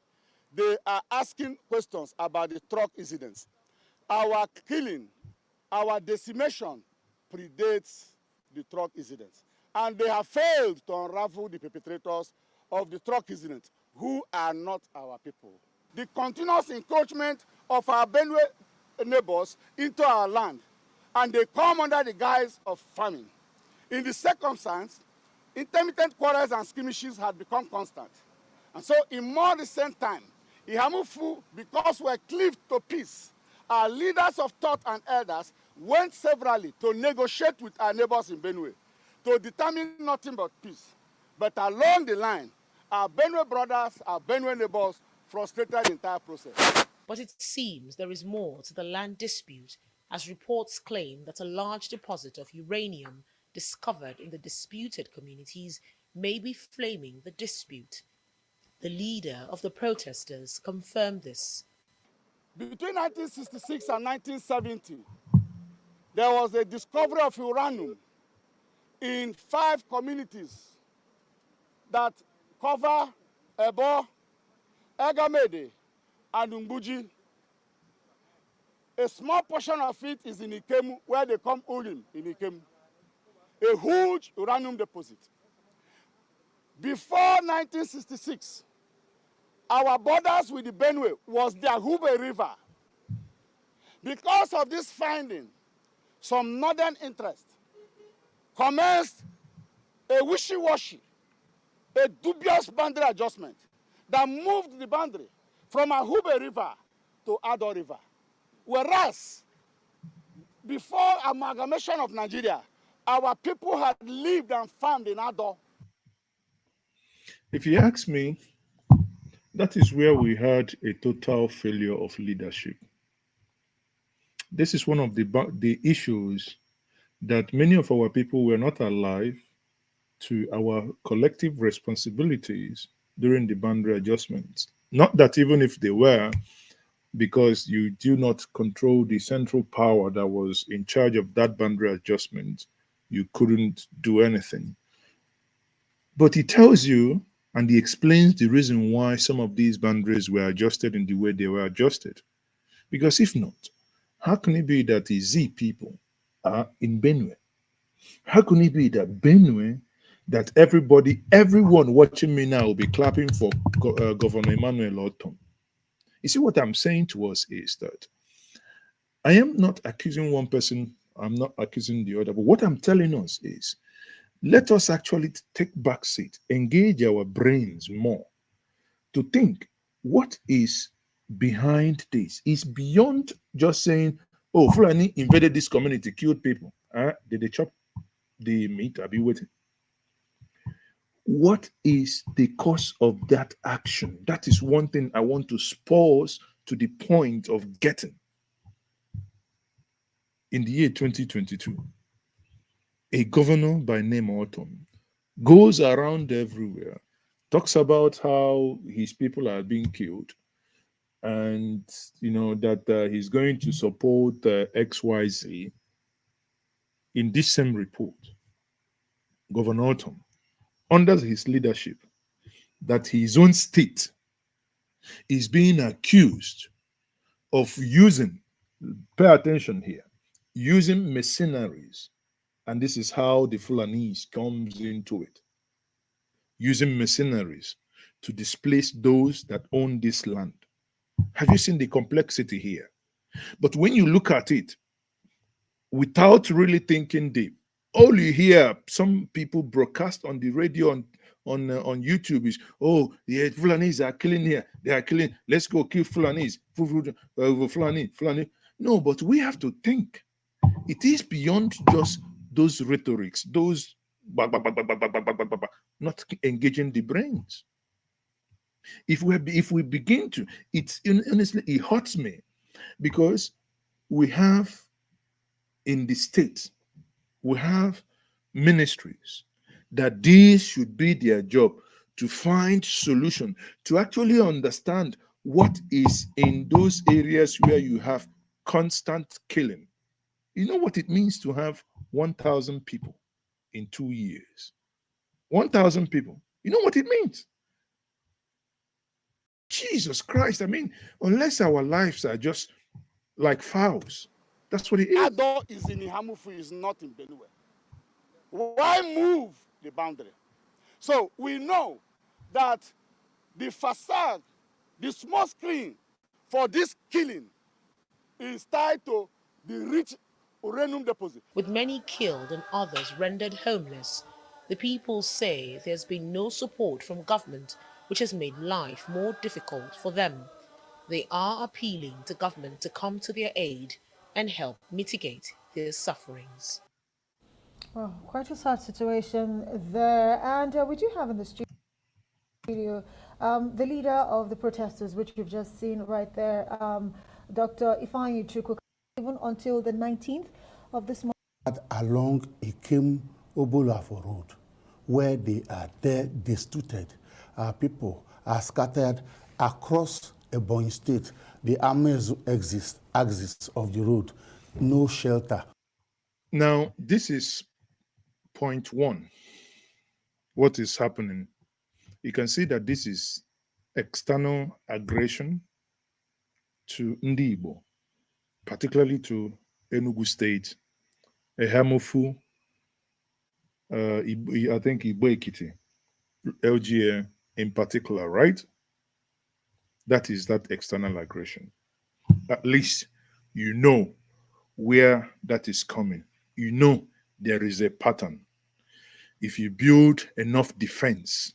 They are asking questions about the truck incidents. Our killing, our decimation predates the truck incidents. And they have failed to unravel the perpetrators of the truck incident, who are not our people. The continuous encroachment of our Benue neighbors into our land, and they come under the guise of farming. In the circumstance, intermittent quarrels and skirmishes had become constant. And so in more recent time, Ihamufu, because we're cleaved to peace, our leaders of thought and elders went severally to negotiate with our neighbors in Benue to determine nothing but peace. But along the line, our Benue brothers, our Benue neighbors frustrated the entire process. But it seems there is more to the land dispute, as reports claim that a large deposit of uranium discovered in the disputed communities may be flaming the dispute. The leader of the protesters confirmed this. Between 1966 and 1970, there was a discovery of uranium in 5 communities that cover Ebo, Egamede, and Umbuji. A small portion of it is in Ikemu, where they come Urim in Ikemu. A huge uranium deposit. Before 1966, our borders with the Benue was the Ahube River. Because of this finding, some northern interests commenced a wishy-washy, a dubious boundary adjustment that moved the boundary from Ahube River to Ado River. Whereas, before amalgamation of Nigeria, our people had lived and farmed in Ado. If you ask me, that is where we had a total failure of leadership. This is one of the issues that many of our people were not alive to our collective responsibilities during the boundary adjustments. Not that even if they were, because you do not control the central power that was in charge of that boundary adjustment, you couldn't do anything. But he tells you and he explains the reason why some of these boundaries were adjusted in the way they were adjusted. Because if not, how can it be that the Z people are in Benue? How can it be that Benue, that everyone watching me now will be clapping for Governor Emmanuel Otom? You see, what I'm saying to us is that I am not accusing one person, I'm not accusing the other, but what I'm telling us is, let us actually take back seat, engage our brains more to think what is behind this. Is beyond just saying, oh, Fulani invaded this community, killed people. Did they chop the meat? I'll be waiting. What is the cause of that action? That is one thing I want to pause to the point of getting. In the year 2022, a governor by name Otom goes around everywhere, talks about how his people are being killed, and that he's going to support XYZ. In this same report, Governor Otom, under his leadership, that his own state is being accused of using, pay attention here, using mercenaries. And this is how the Fulanese comes into it. Using mercenaries to displace those that own this land. Have you seen the complexity here? But when you look at it, without really thinking deep, all you hear some people broadcast on the radio on YouTube is, oh, the Fulanese are killing here. They are killing. Let's go kill Fulanese. Fulani. No, but we have to think. It is beyond just those rhetorics, those not engaging the brains. If we begin to, it's honestly, it hurts me because we have in the state, we have ministries that this should be their job to find solution, to actually understand what is in those areas where you have constant killing. You know what it means to have 1,000 people in 2 years. 1,000 people. You know what it means? Jesus Christ. I mean, unless our lives are just like fowls, that's what it is. Ado is in Ihamufu, is not in Benue. Why move the boundary? So we know that the facade, the small screen for this killing is tied to the rich uranium deposit. With many killed and others rendered homeless, the people say there's been no support from government, which has made life more difficult for them. They are appealing to government to come to their aid and help mitigate their sufferings. Well, quite a sad situation there. And we do have in the studio the leader of the protesters, which we've just seen right there, Dr. Ifeanyi Chukwu, even until the 19th of this month. Along Ikem Obolafo Road, where they are there destituted. People are scattered across Ebonyi State. The armies exist of the road, no shelter. Now, this is point one. What is happening? You can see that this is external aggression to Ndi Igbo, particularly to Enugu State, Ehamofu, I think Igbo Ekiti, LGA in particular, right? That is that external aggression. At least you know where that is coming. You know there is a pattern. If you build enough defense,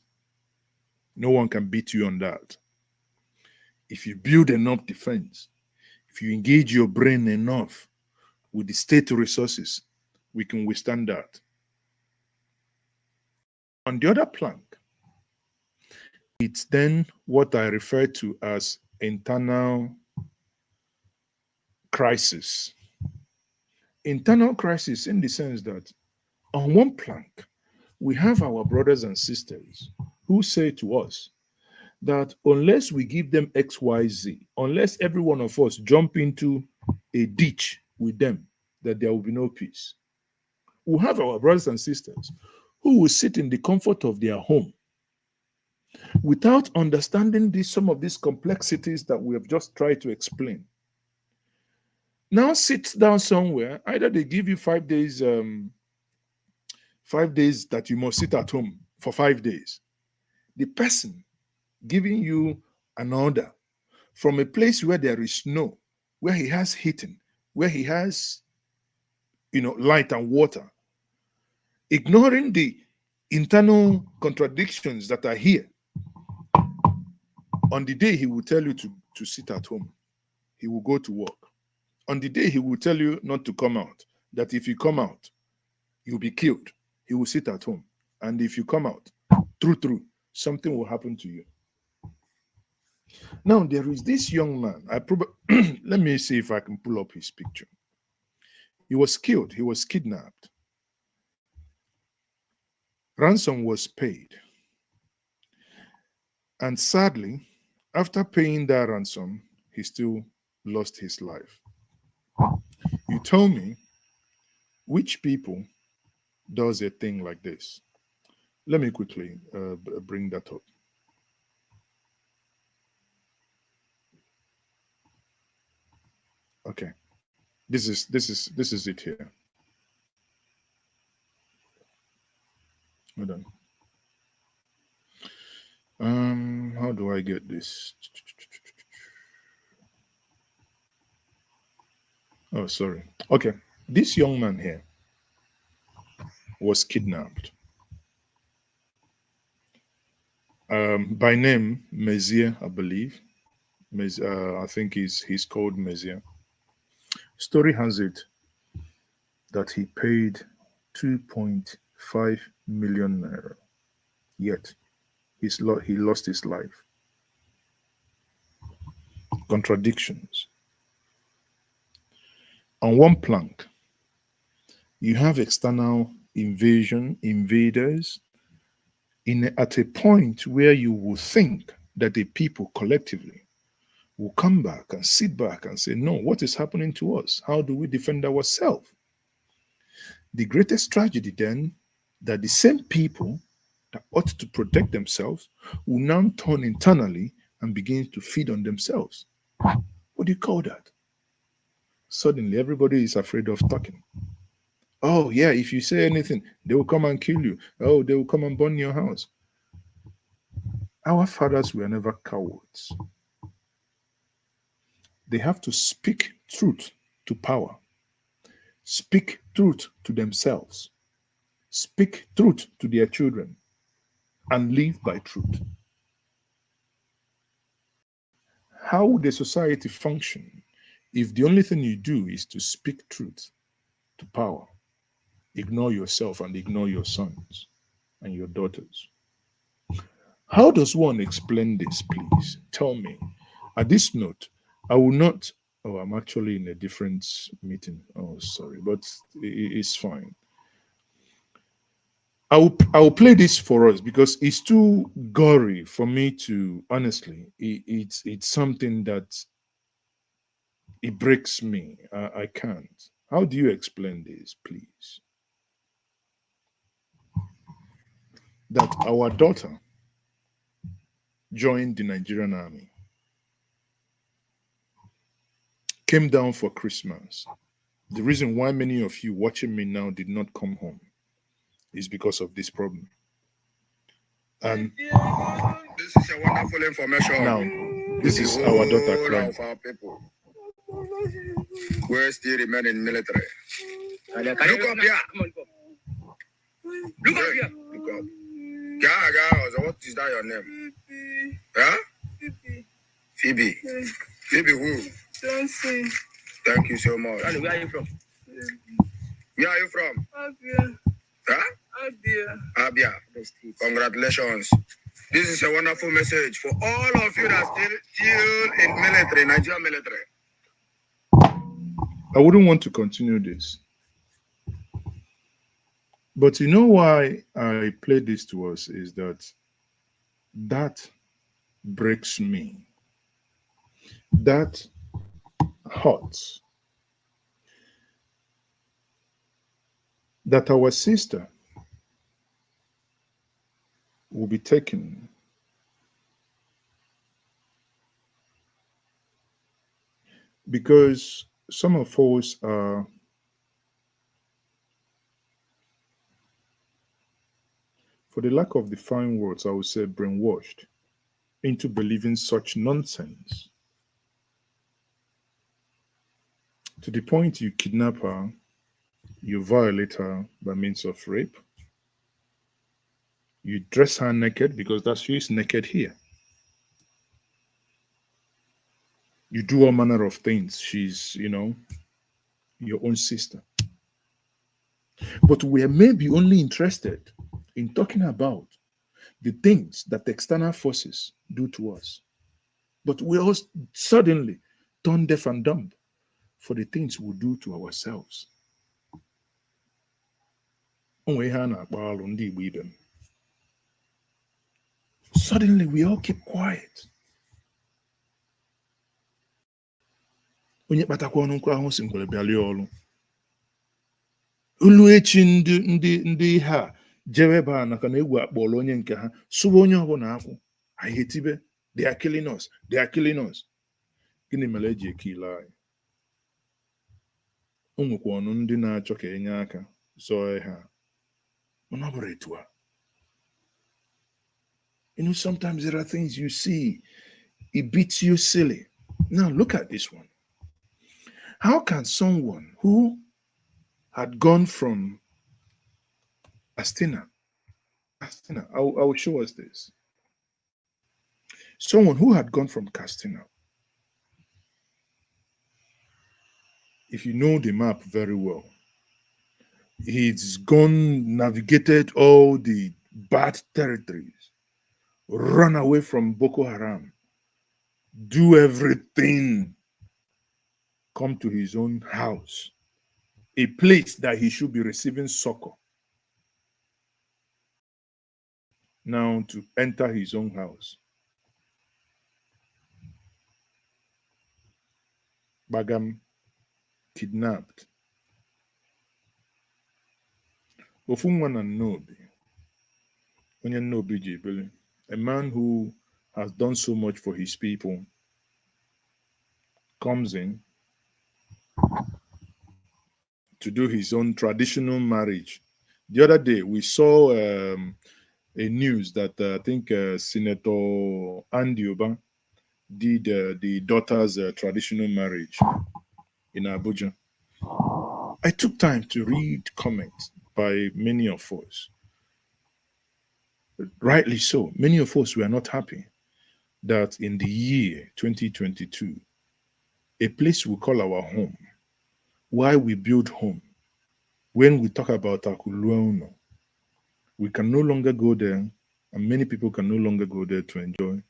no one can beat you on that. If you build enough defense, if you engage your brain enough with the state resources, we can withstand that. On the other plank, it's then what I refer to as internal crisis. Internal crisis in the sense that on one plank, we have our brothers and sisters who say to us that unless we give them XYZ, unless every one of us jump into a ditch with them, that there will be no peace. We have our brothers and sisters who will sit in the comfort of their home without understanding some of these complexities that we have just tried to explain. Now sit down somewhere, either they give you 5 days, 5 days that you must sit at home for 5 days. The person giving you an order from a place where there is snow, where he has heating, where he has, light and water, ignoring the internal contradictions that are here. On the day he will tell you to sit at home, he will go to work. On the day he will tell you not to come out, that if you come out, you'll be killed. He will sit at home. And if you come out, true, something will happen to you. Now, there is this young man. Let me see if I can pull up his picture. He was killed. He was kidnapped. Ransom was paid. And sadly, after paying that ransom, he still lost his life. You tell me which people does a thing like this. Let me quickly bring that up. Okay, this is it here. Hold on. How do I get this? Oh, sorry. Okay, this young man here was kidnapped. By name Messiah, I believe. I think he's called Messiah. Story has it that he paid 2.5 million naira. Yet he lost his life. Contradictions. On one plank, you have external invaders at a point where you will think that the people collectively will come back and sit back and say, no, what is happening to us? How do we defend ourselves? The greatest tragedy then that the same people that ought to protect themselves will now turn internally and begin to feed on themselves. What do you call that? Suddenly, everybody is afraid of talking. Oh, yeah, if you say anything, they will come and kill you. Oh, they will come and burn your house. Our fathers were never cowards. They have to speak truth to power, speak truth to themselves, speak truth to their children, and live by truth. How would a society function if the only thing you do is to speak truth to power, ignore yourself and ignore your sons and your daughters? How does one explain this, please? Tell me. At this note, I will not. Oh, I'm actually in a different meeting. Oh, sorry, but it's fine. I will play this for us because it's too gory for me to honestly. It's something that it breaks me. I can't. How do you explain this, please? That our daughter joined the Nigerian army, came down for Christmas. The reason why many of you watching me now did not come home is because of this problem. And this is a wonderful information. Now, this is our daughter crying. Of our people who still remain in military. Look up here. Look up here. Look up. Gaga, what is that your name? Huh? Phoebe. Phoebe who? Johnson. Thank you so much. Where are you from? Where are you from? Abia. Huh? Abia. Abia. Congratulations. This is a wonderful message for all of you that still in military, Nigerian military. I wouldn't want to continue this. But you know why I play this to us is that breaks me. That hurts. That our sister will be taken because some of us are, for the lack of the fine words, I would say brainwashed into believing such nonsense to the point you kidnap her, you violate her by means of rape, you dress her naked because that's she is naked here. You do all manner of things. She's, your own sister. But we are maybe only interested in talking about the things that external forces do to us. But we all suddenly turn deaf and dumb for the things we do to ourselves. Suddenly we all keep quiet. Onye kpatakwa ọnụ nkụ ahụ si ngwere bịalie ọrụ. Ulu echi ndị ha jewe ebe a naka na egwu akpọrọ onye nke ha sụba onye ọbụla akwụ anyị etibe they are killing us, they are killing us. Gịnị mere eji ekile anyị? O nwekwa ọnụ ndị na-achọ ka enye aka zọọ ha mana ọ bụrụ etu a. Sometimes there are things you see, it beats you silly. Now look at this one. How can someone who had gone from Astina, I will show us this. Someone who had gone from Castina, if you know the map very well, he's gone, navigated all the bad territories, run away from Boko Haram, do everything, come to his own house, a place that he should be receiving succor. Now to enter his own house. Bagam kidnapped. Ofunwa na Nobi. Onye Nobi Jibili. A man who has done so much for his people comes in to do his own traditional marriage. The other day, we saw a news that I think Senator Andy Oba did the daughter's traditional marriage in Abuja. I took time to read comments by many of us. Rightly so, many of us were not happy that in the year 2022, a place we call our home, why we build home, when we talk about Akuluono, we can no longer go there, and many people can no longer go there to enjoy.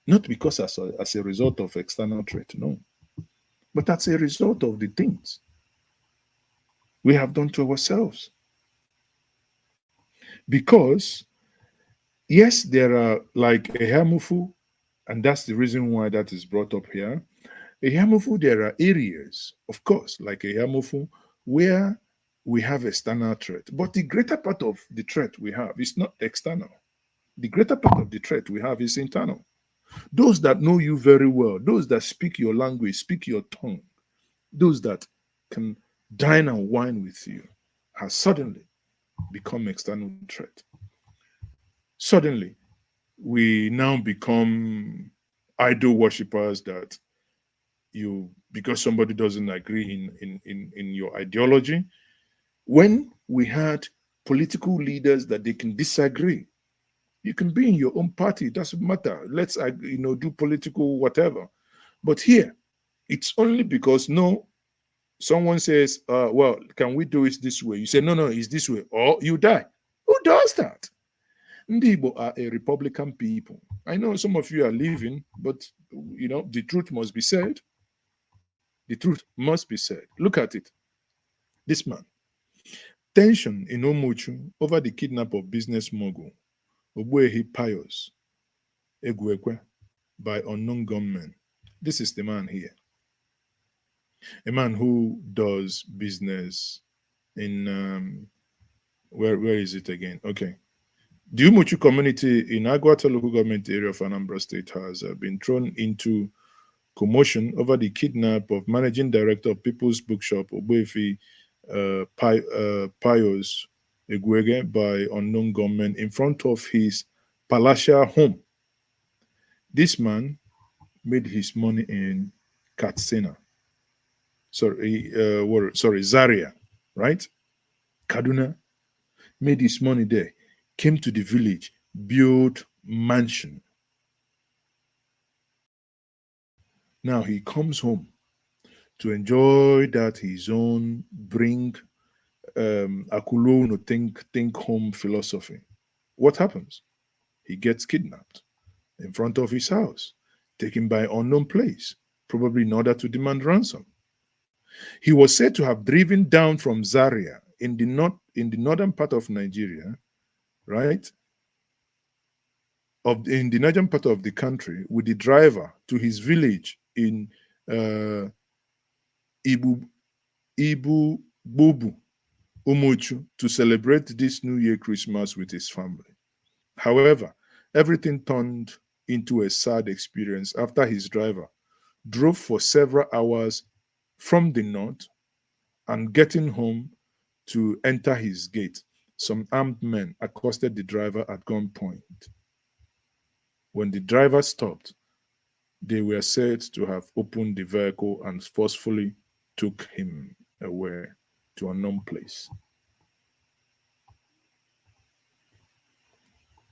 Not because as a result of external threat, no, but as a result of the things we have done to ourselves. Because, yes, there are like a Hamufu, and that's the reason why that is brought up here. A Hamufu, there are areas, of course, like a Hamufu, where we have external threat. But the greater part of the threat we have is not external. The greater part of the threat we have is internal. Those that know you very well, those that speak your language, speak your tongue, those that can dine and wine with you, has suddenly become external threat. Suddenly, we now become idol worshippers that you, because somebody doesn't agree in your ideology. When we had political leaders that they can disagree, you can be in your own party, it doesn't matter. Let's do political whatever. But here, it's only because no, someone says, well, can we do it this way? You say, no, it's this way, or you die. Who does that? Ndibo are a Republican people. I know some of you are leaving, but the truth must be said. The truth must be said. Look at it. This man. Tension in Omochu over the kidnap of business mogul Ogbuehi Pius Egwekwe by unknown gunmen. This is the man here. A man who does business in where is it again? Okay. The Umuchu community in Aguata local government area of Anambra State has been thrown into commotion over the kidnap of managing director of People's Bookshop Ogbuefi Pius Egwege by unknown gunmen in front of his palatial home. This man made his money in Katsina. Zaria, right? Kaduna, made his money there, came to the village, built mansion. Now he comes home to enjoy that his own bring Akulo think home philosophy. What happens? He gets kidnapped in front of his house, taken by unknown place, probably in order to demand ransom. He was said to have driven down from Zaria in the northern part of Nigeria, right? In the northern part of the country with the driver to his village in Ibu Bubu Umuchu to celebrate this New Year Christmas with his family. However, everything turned into a sad experience after his driver drove for several hours from the north and getting home to enter his gate. Some armed men accosted the driver at gunpoint. When the driver stopped, they were said to have opened the vehicle and forcefully took him away to a unknown place.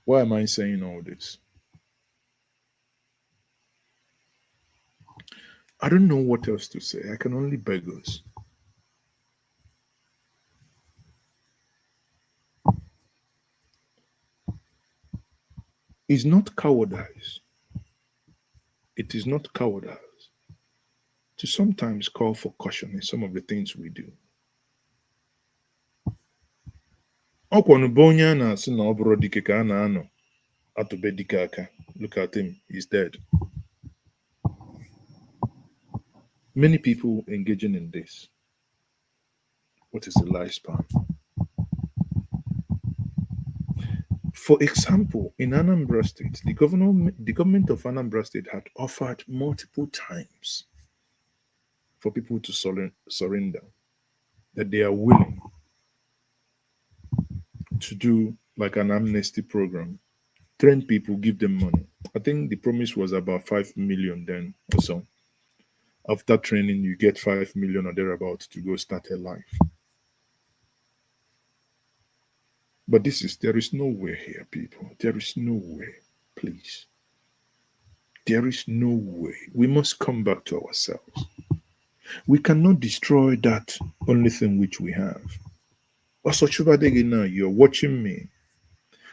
Why am I saying all this? I don't know what else to say. I can only beg us. It's not cowardice. It is not cowardice to sometimes call for caution in some of the things we do. Okwanubonya na asị na ọ bụrụ dike ka a na-anọ atụbe dike aka. Look at him, he's dead. Many people engaging in this. What is the lifespan? For example, in Anambra State, the government of Anambra State had offered multiple times for people to surrender, that they are willing to do like an amnesty program, train people, give them money. I think the promise was about 5 million then or so. After training, you get 5 million or thereabouts to go start a life. But there is no way here, people. There is no way. Please. There is no way. We must come back to ourselves. We cannot destroy that only thing which we have. Also, now, you're watching me.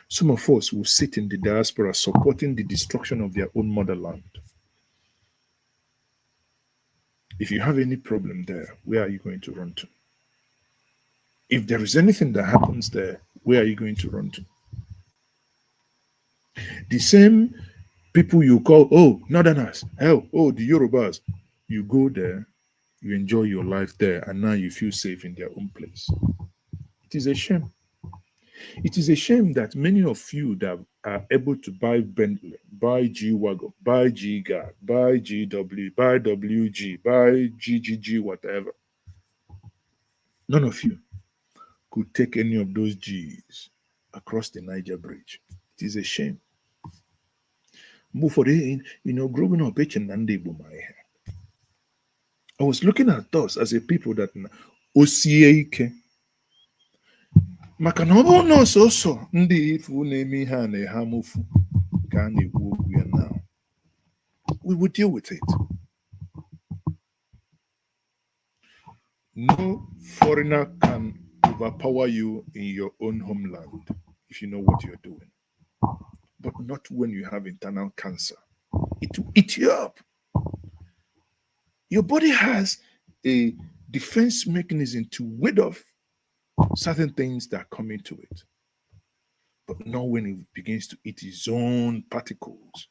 Some of us will sit in the diaspora supporting the destruction of their own motherland. If you have any problem there, where are you going to run to? If there is anything that happens there, where are you going to run to? The same people you call, oh, Northerners, hell, oh, the Yorubas, you go there, you enjoy your life there, and now you feel safe in their own place. It is a shame. It is a shame that many of you that are able to buy Bentley, buy G-Wagon, buy G-Guard, buy GW, buy WG, buy GGG, whatever, none of you could take any of those G's across the Niger Bridge. It is a shame. But for the, growing up, I was looking at us as a people that Osieke. Maka na ọ bụrụ na ọsọsọ ndị ifu na-eme ihe a na-eha mofu ka a na-ekwu okwu ya now, we will deal with it. No foreigner can overpower you in your own homeland if you know what you're doing. But not when you have internal cancer. It will eat you up. Your body has a defense mechanism to ward off certain things that come into it. But not when it begins to eat its own particles.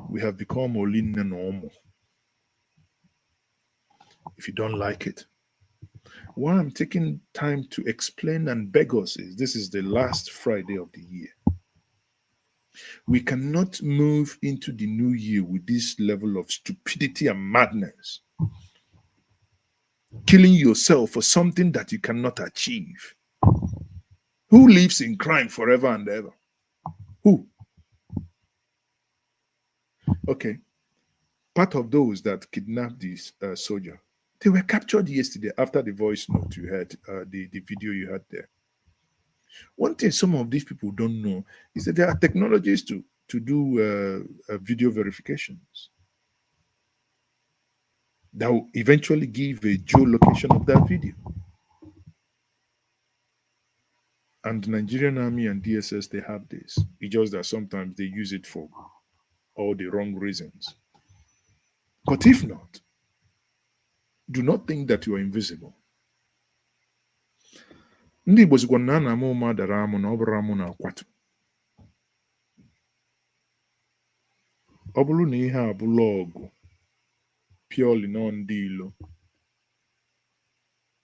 We have become Olin normal. If you don't like it. Why I'm taking time to explain and beg us is this is the last Friday of the year. We cannot move into the new year with this level of stupidity and madness. Killing yourself for something that you cannot achieve. Who lives in crime forever and ever? Who? Okay. Part of those that kidnapped this soldier, they were captured yesterday after the voice note you heard, the video you had there. One thing some of these people don't know is that there are technologies to do video verifications that will eventually give a geolocation of that video. And the Nigerian Army and DSS, they have this. It's just that sometimes they use it for all the wrong reasons. But if not, do not think that you are invisible. Ndị Igbo sikwa na ana amụ ụma dara amụ na ọ bụrụ amụ na akwatu. Ọ bụrụ na ihe a bụla ọgụ purely nọ ndị ilo.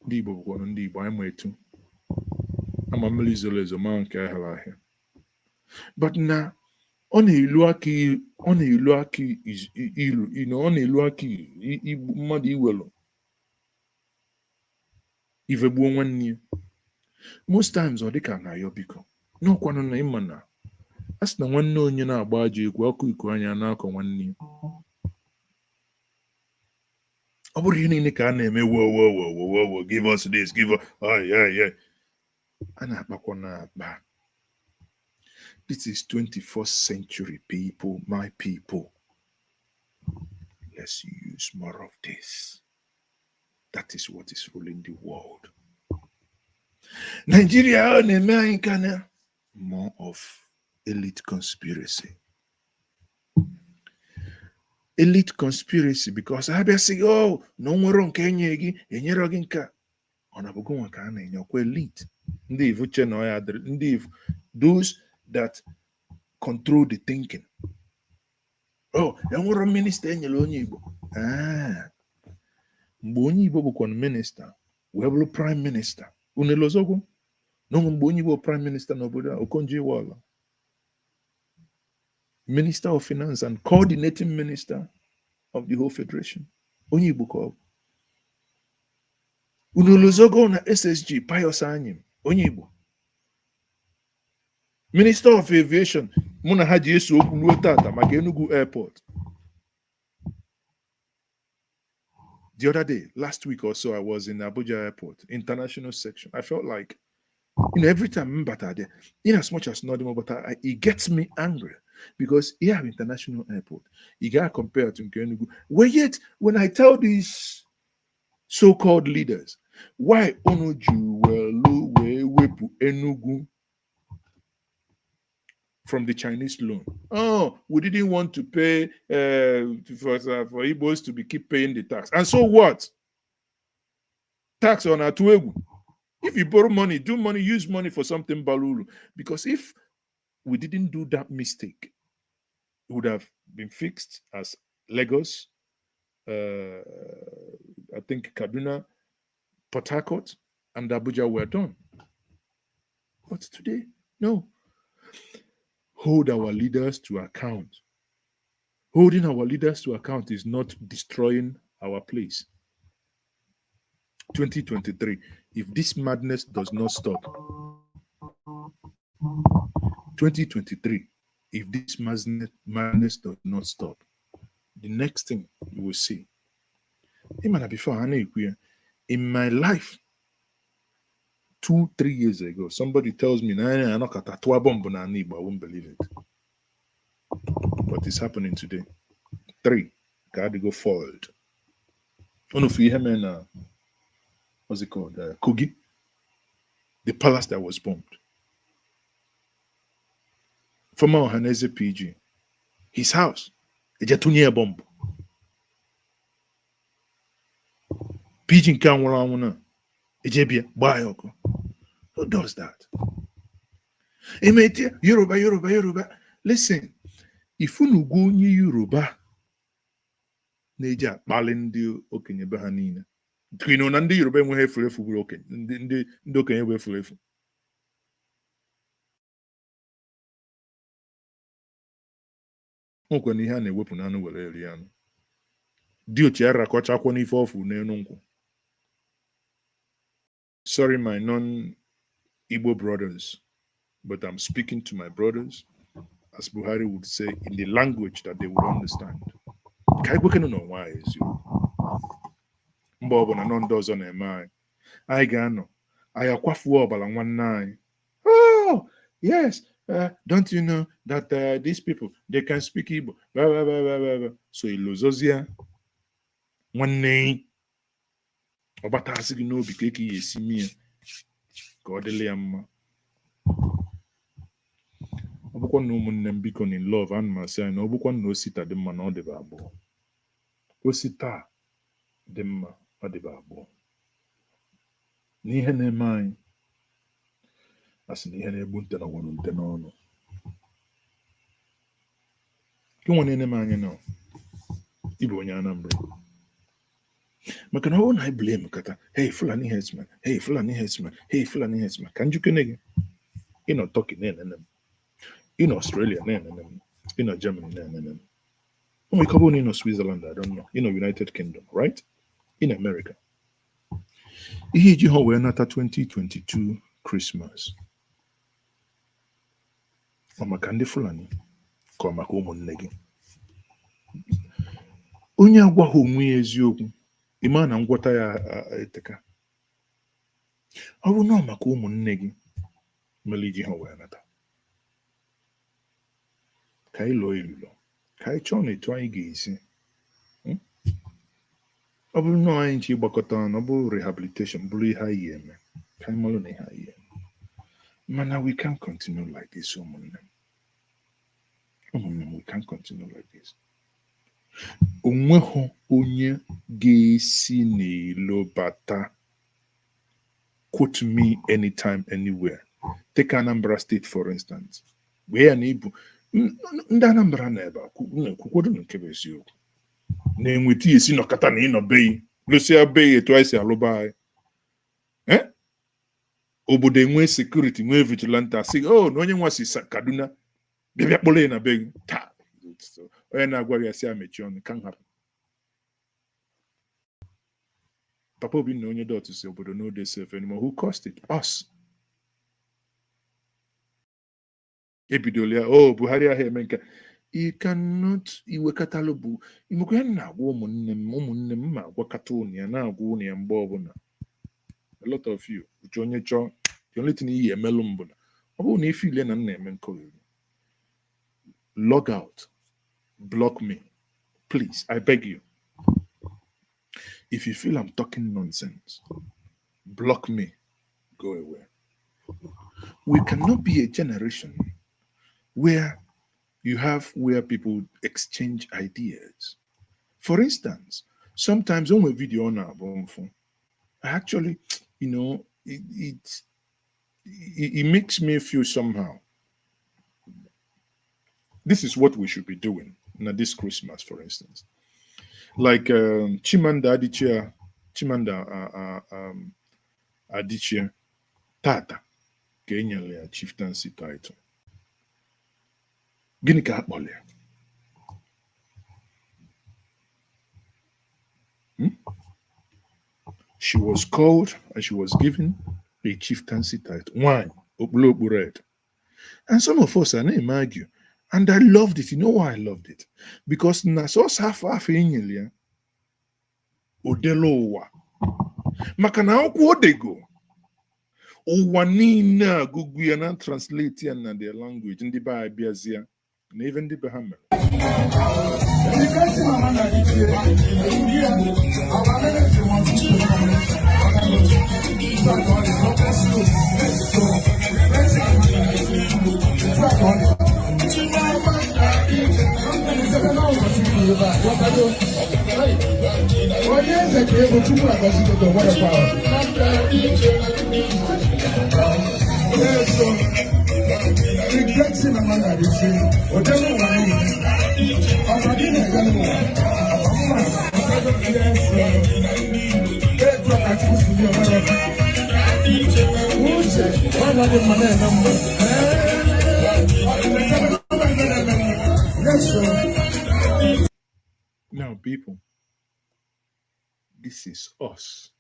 Ndị Igbo bụkwa ndị Igbo anyị ma etu. Ama mmiri zoro ezo ma nke ahịara ahịa. But na ọ na-elu aka ilu, ọ na-elu aka mmadụ iwelu ivegbuo nwanne ya. Most times ọ dịka na ya biko n'ọkwanụ na ịma na a sị na nwanne onye na-agba ajọ ekwu ọkụ iku anya na-akọ nwanne ya. Ọ bụrụ ihe niile ka a na-eme wo give us this, give us yeah. A na-akpakwa na-akpa. This is 21st century people, my people. Let's use more of this. That is what is ruling the world. Nigeria, more of elite conspiracy. Elite conspiracy because I be say, oh, no more on Kenya, enyero gị nka. Ọ na-abụgo nwa ka a na-enyekwa elite. Ndị ivu che na ya ndị ivu, those that control the thinking. Oh, enwero minister enyere onye Igbo. Mgbe onye Igbo bụkwa minister, wee bụrụ prime minister. Unelozogwu, No Mbonyibo Prime Minister Noboda Okonjo-Iweala, Minister of Finance and Coordinating Minister of the whole Federation. Onyibo ko. Unolozogo na SSG Pius Anyim. Onyibo. Minister of Aviation Muna Haji Yesu Okuluo Tata maka Enugu Airport. The other day, last week or so, I was in Abuja Airport, international section. I felt like, every time I'm there, in as much as not but it gets me angry because you have international airport. You got compared to Enugu. Well, yet when I tell these so-called leaders, why Onoju Wepu Enugu from the Chinese loan? Oh, we didn't want to pay for Igbos to keep paying the tax. And so what? Tax on Atuegu. If you borrow money, do money, use money for something balulu. Because if we didn't do that mistake, it would have been fixed as Lagos, I think Kaduna, Port Harcourt, and Abuja were done. But today, no. Hold our leaders to account. Holding our leaders to account is not destroying our place. 2023, if this madness does not stop, 2023, if this madness does not stop, the next thing you will see, in my life, 2-3 years ago, somebody tells me, I won't believe it. But it's happening today. 3, got to go forward. One of you, what's it called? Kogi, the palace that was bombed. Former Ohaneze PG, his house, a Jatunia bomb. PG Kanwarawuna, Ejebia, Bayoko. Who does that? Yoruba. Listen, if you go near Yoruba, Neja, Balindi, Okenye Bahanina. Twino Nandi Yoruba will have full broken. The Doken will full. Okwen ihe a na-ewepụ n'anụ were eri anụ. Di ochi arakọchakwa n'ife ọfụ n'enu nkwụ. Sorry, my non-Igbo brothers, but I'm speaking to my brothers, as Buhari would say, in the language that they would understand. Ka igwe kenu no nwa eziokwu. Mgbe ọbụla nọ ndị ọzọ na-eme anyị ga-anọ anyị akwafuo ọbara nwanne anyị. Oh, yes. Don't you know that these people, they can speak Igbo? Blah, blah, blah, blah, blah, blah. So ilozozia nwanne ọgbata asị gị n'obi ka eke ya esi mie ka ọ dịla ya mma. Ọ bụkwa na ụmụnne m biko in love ana m asị anyị na ọ bụkwa na osita dị mma na ọ dịba abụọ. Osita dị mma ọ dịba abụọ. N'ihe na-eme anyị asị na ihe na-egbu nte na ọgwụrụ nte n'ọnụ. Gị nwa na-ene m anya na ịbụ onye Anambra. Maka na ọ na blame kata, hey Fulani headsman, hey Fulani headsman, hey Fulani headsman. Ka njikene gị ịnọ Turkey na-enene m, ịnọ Australia na-enene m, ịnọ Germany na-enene m. Onwe ike ọ bụrụ na ịnọ Switzerland, I don't know, ịnọ United Kingdom, right? In America. Ihe iji ha wee nata 2022 Christmas. Ọ maka ndị Fulani ka ọ maka ụmụnne gị. Onye agwaghị onwe ya eziokwu, ịma na ngwọta ya eteka. Ọ bụ na maka ụmụnne gị mere iji ha wee nata. Ka anyị lụọ ilulo, ka anyị chọọ na etu anyị ga-esi. Ọ bụrụ na anyị ji gbakọta ọnụ, ọ bụrụ rehabilitation bụrụ ihe anyị eme, ka anyị malụ na ihe anyị eme. Mana we can't continue like this, ụmụnne m. We can't continue like this. Onweghị onye ga-esi n'ilo bata. Quote me anytime, anywhere. Take Anambra State, for instance. Where na ibu ndị Anambra na ebe kwukwado nke bụ eziokwu. Na-enweta esi nọkata na ịnọ beyi, lụsịa beyi etu anyị si alụba anyị. obodo enwe security nwe vigilante asị oh na onye nwa si Kaduna bịa kpọrọ ya na be gị taa onye na-agwa gị asị amechi ọnụ can happen. Papa Obi na onye dọtụ si obodo no dey safe anymore. Who caused it? Us. Ebidola ya oh Buhari ahụ eme nke you cannot iwekọtalụ bụ imekwa ya na-agwa ụmụnne m ma agwakọta ụnụ ya na-agwa ụnụ ya mgbe ọbụla. A lot of you uche onye chọọ the only thing iyi emelụ mbụ na ọ bụrụ na ife ile na nna eme nkọgiri log out, block me, please, I beg you. If you feel I'm talking nonsense, block me, go away. We cannot be a generation where people exchange ideas. For instance, sometimes when we video on our phone, actually, it makes me feel somehow. This is what we should be doing now this Christmas, for instance. Like Chimanda Adichie Tata ga-enyere ya chieftaincy title. Gịnị ka akpọrọ ya? She was called and she was given a chieftaincy title. Why? Okpulokpu red. And some of us are name argue. And I loved it. You know why I loved it? Because Nasos half enyere ya odelo ụwa. Maka na akwụkwọ odego ụwa niile agụgụ ya na translate ya na their language ndị be abịazịa na even ndị be ha mere. Now, people, this is us.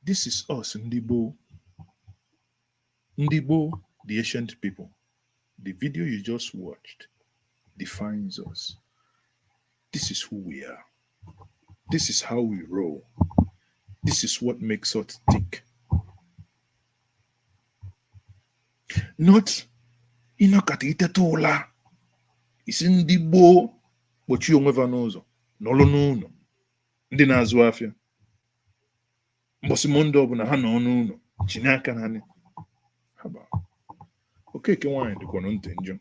This is us, Ndibo. Ndibo, the ancient people. The video you just watched defines us. This is who we are. This is how we roll. This is what makes us tick. Not inokatite tola. It's Ndibo. But you onwe n'ụzọ n'ọlụ n'ụlọ ndị na-azụ afịa mbọsị monde ọbụla ha nọ n'ụlọ chinye aka na anyị haba okeke nwaanyị dịkwa ntị njọ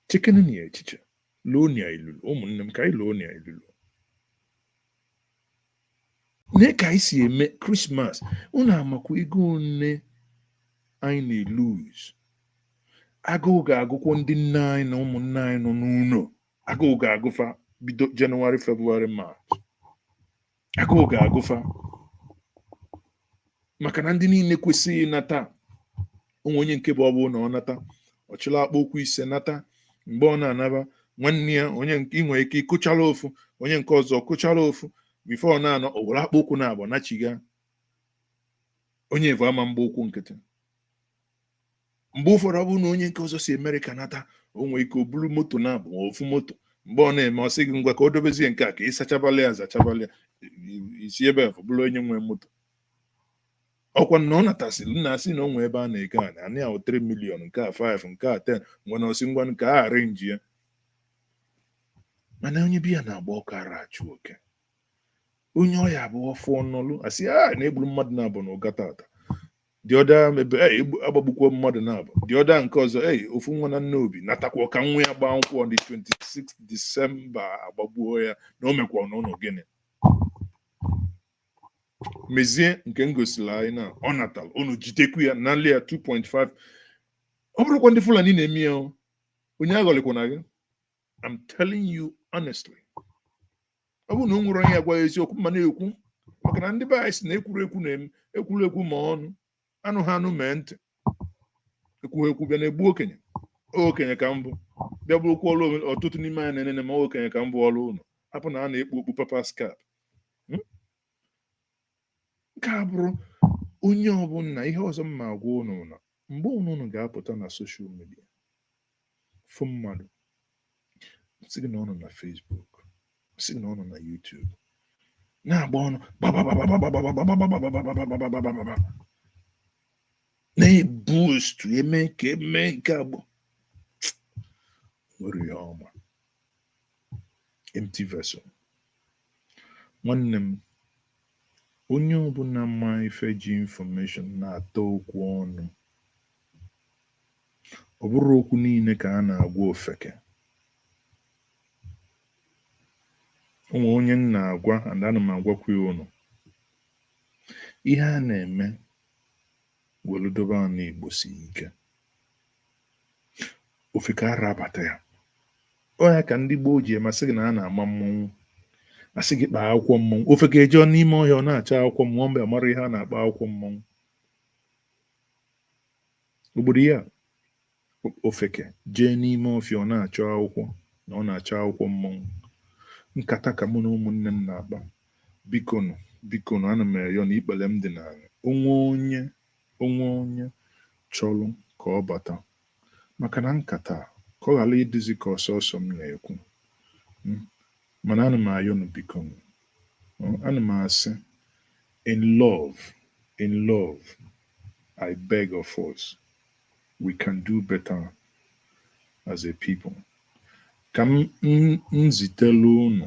chekene na ya echiche lụọ na ilulu ụmụnne m ka anyị lụọ na ilulu ne ka anyị si eme Christmas unu amakwa ego one anyị na-eluz agụụ ga-agụkwọ ndị nne anyị na ụmụnne anyị nọ n'ụlọ. Agụụ ga-agụfa bido January, February, March. Agụụ ga-agụfa maka na ndị niile kwesịghị ịnata onye nke bụ ọ bụ na ọ nata ọchịla akpa okwu ise nata mgbe ọ na-anaba nwanne ya onye nke inwe ike ịkụchara ofu onye nke ọzọ kụchara ofu before na-anọ o were akpa okwu na-abụ nachiga onye evu ama mgbe okwu nkịtị. Mgbe ụfọdụ ọ bụ na onye nke ọzọ si America nata onwe ike o buru moto na-abụ ofu moto mgbe ọ na-eme ọ sị gị ngwa ka o dobezie nke a ka ịsachabala ya zachabala isi ebe ahụ bụrụ onye nwe moto ọkwa na ọ natasịrị nna asị na ọ nwe ebe a na-ego anyị ahụ 3 million nke a 5 nke a 10 ngwa na osi ngwa nke a arenji ya mana onye biya na-agba ọkụ ara achụ oke onye ọya abụọ fụọ n'ọlụ asị na-egburu mmadụ na-abụ na ụga tata the other maybe agbagbukwa mmadụ na-abụ the other nke ọzọ ofu nwa na nne obi natakwa ka nwa ya gbaa nkwụ on the 26th December agbagbuo ya na o mekwa n'ụlọ gịnị mezie nke ngosila anyị na ọ natal unu jitekwu ya na nle ya 2.5 ọ bụrụkwa ndị Fulani na-eme ya onye aghọlikwa na gị. I'm telling you honestly ọ bụrụ na o nwere onye agwa eziokwu ma na-ekwu maka na ndị be anyị si na ekwurekwu ma ọnụ anụ ha anụ mee ntị ekwughekwu bịa na-egbu okenye ka mbụ bịa bụrụkwa ọrụ ọtụtụ n'ime anyị na-enene ma okenye ka mbụ ọrụ ụlọ hapụ na a na-ekpu okpu papa skap nke a bụrụ onye ọbụla ihe ọzọ mma agwa ụnụ na mgbe ụnụ ga-apụta na soshal midia fụ mmadụ sị gị na ọ nọ na Facebook sị gị na ọ nọ na YouTube na-agba ọnụ na-ebustu eme nke agbụ nwere ihe ọma empty vessel. Nwanne m onye ọbụla ma ife ji information na-atọ okwu ọnụ ọ bụrụ okwu niile ka a na-agwa ofeke. Onwe onye m na-agwa and ana m agwakwa ụnụ ihe a na-eme weludobe ana Igbo si ike ofeke arabata ya onye ka ndị gboo ji emasị gị na a na-ama mmọnwụ asị gị kpaa akwụkwọ mmọnwụ ofeke ejeo n'ime ọhịa ọ na-acha akwụkwọ mmọnwụ mgbe amara ihe a na-akpa akwụkwọ mmọnwụ obodo ya ofeke jee n'ime ọfịa ọ na-achọ akwụkwọ na ọ na-achọ akwụkwọ mmọnwụ nkata ka mụ na ụmụnne m na-akpa bikonu ana m eyo na ikpere m dị n'ala onwe onye chọrọ ka ọ bata maka na nkata ka ọ ghara ịdịzi ka ọsọsọ m na-ekwu mana ana m ayọ na bikonu ana m asị in love I beg of us we can do better as a people. Ka m nzitelu ụnụ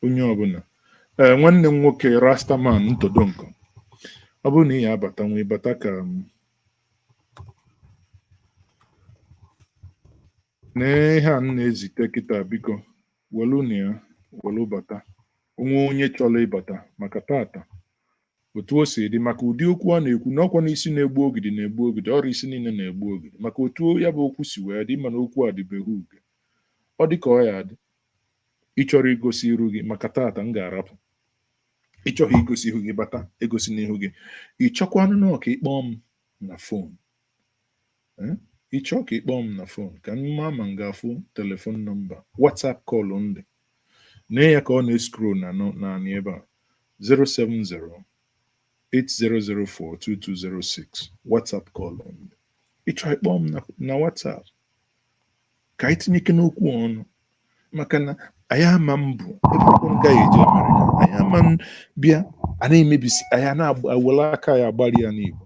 onye ọbụla nwanne m nwoke Rastaman Ntodonko ọ bụrụ na ị ya abata nwee bata ka na ihe a m na-ezite kịta biko welu na ya welu bata onwe onye chọrọ ịbata maka tata otu o si dị maka ụdị okwu a na-ekwu n'ọkwa n'isi na-egbu ogidi ọrụ isi niile na-egbu ogidi maka otu ya bụ okwu si wee dị mana okwu a dịbeghị uge ọ dị ka ọ ya dị ịchọrọ igosi iru gị maka tata m ga-arapụ ịchọghị igosi ihu gị bata egosi n'ihu gị ịchọkwanụ na ọka ịkpọọ m na fon ịchọ ka ịkpọọ m na fon ka m maa ma m ga-afụ telefon nọmba WhatsApp kọlụ ndị na ya ka ọ na-escroll na naanị ebe a 07080042206 WhatsApp kọlụ ndị ịchọ ịkpọọ m na WhatsApp ka anyị tinyeke n'okwu ọnụ maka na anyị ama m bụ ebe gaghị eje Amerịka anyị ama m bịa a na-emebisi anyị na-awele aka ya agbari ya n'Igbo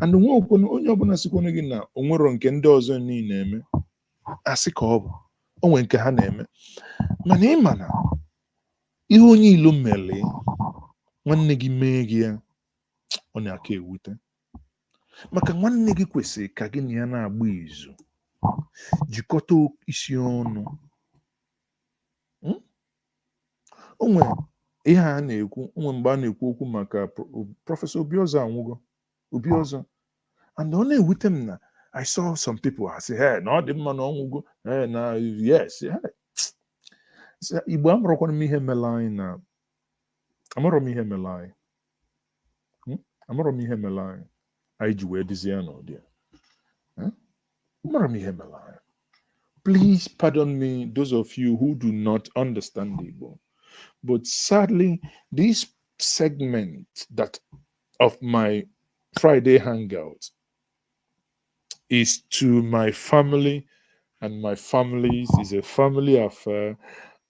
and onye ọbụla sikwana gị na onwero nke ndị ọzọ niile eme asị ka ọ bụ onwe nke ha na-eme mana ịma na ihe onye ilo mere nwanne gị mee gị ya ọ na-aka ewute maka nwanne gị kwesịrị ka gị na ya na-agba izu jikọta isi ọnụ onwe ihe a na-ekwu onwe mgbe a na-ekwu okwu maka prọfesọ Obiọzọ anwụgo Obiọzọ and ọ na-ewute m na I saw some people I say hey na ọ dị mma na ọnwụgo na yes Igbo amarọkwana m ihe mere anyị na amarọ m ihe mere anyị ji wee dizie ya n'ụdị amarọ m ihe mere anyị. Please pardon me those of you who do not understand Igbo, but sadly this segment that of my Friday hangout is to my family, and my family is a family affair,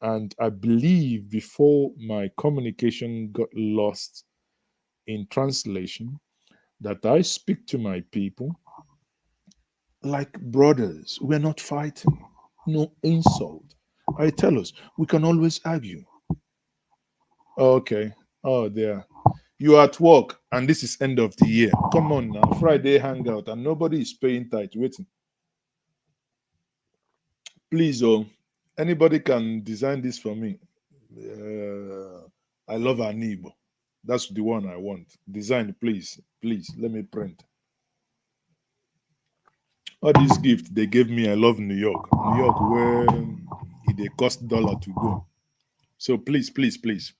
and I believe before my communication got lost in translation that I speak to my people like brothers. We're not fighting, no insult. I tell us we can always argue. Okay, oh there. You are at work and this is end of the year. Come on now, Friday hangout and nobody is paying tight. Waiting. Please, anybody can design this for me. I love Anibo. That's the one I want. Design, please. Please, let me print. All these gifts they gave me, I love New York. New York where it they cost $1 to go. So please, please, please.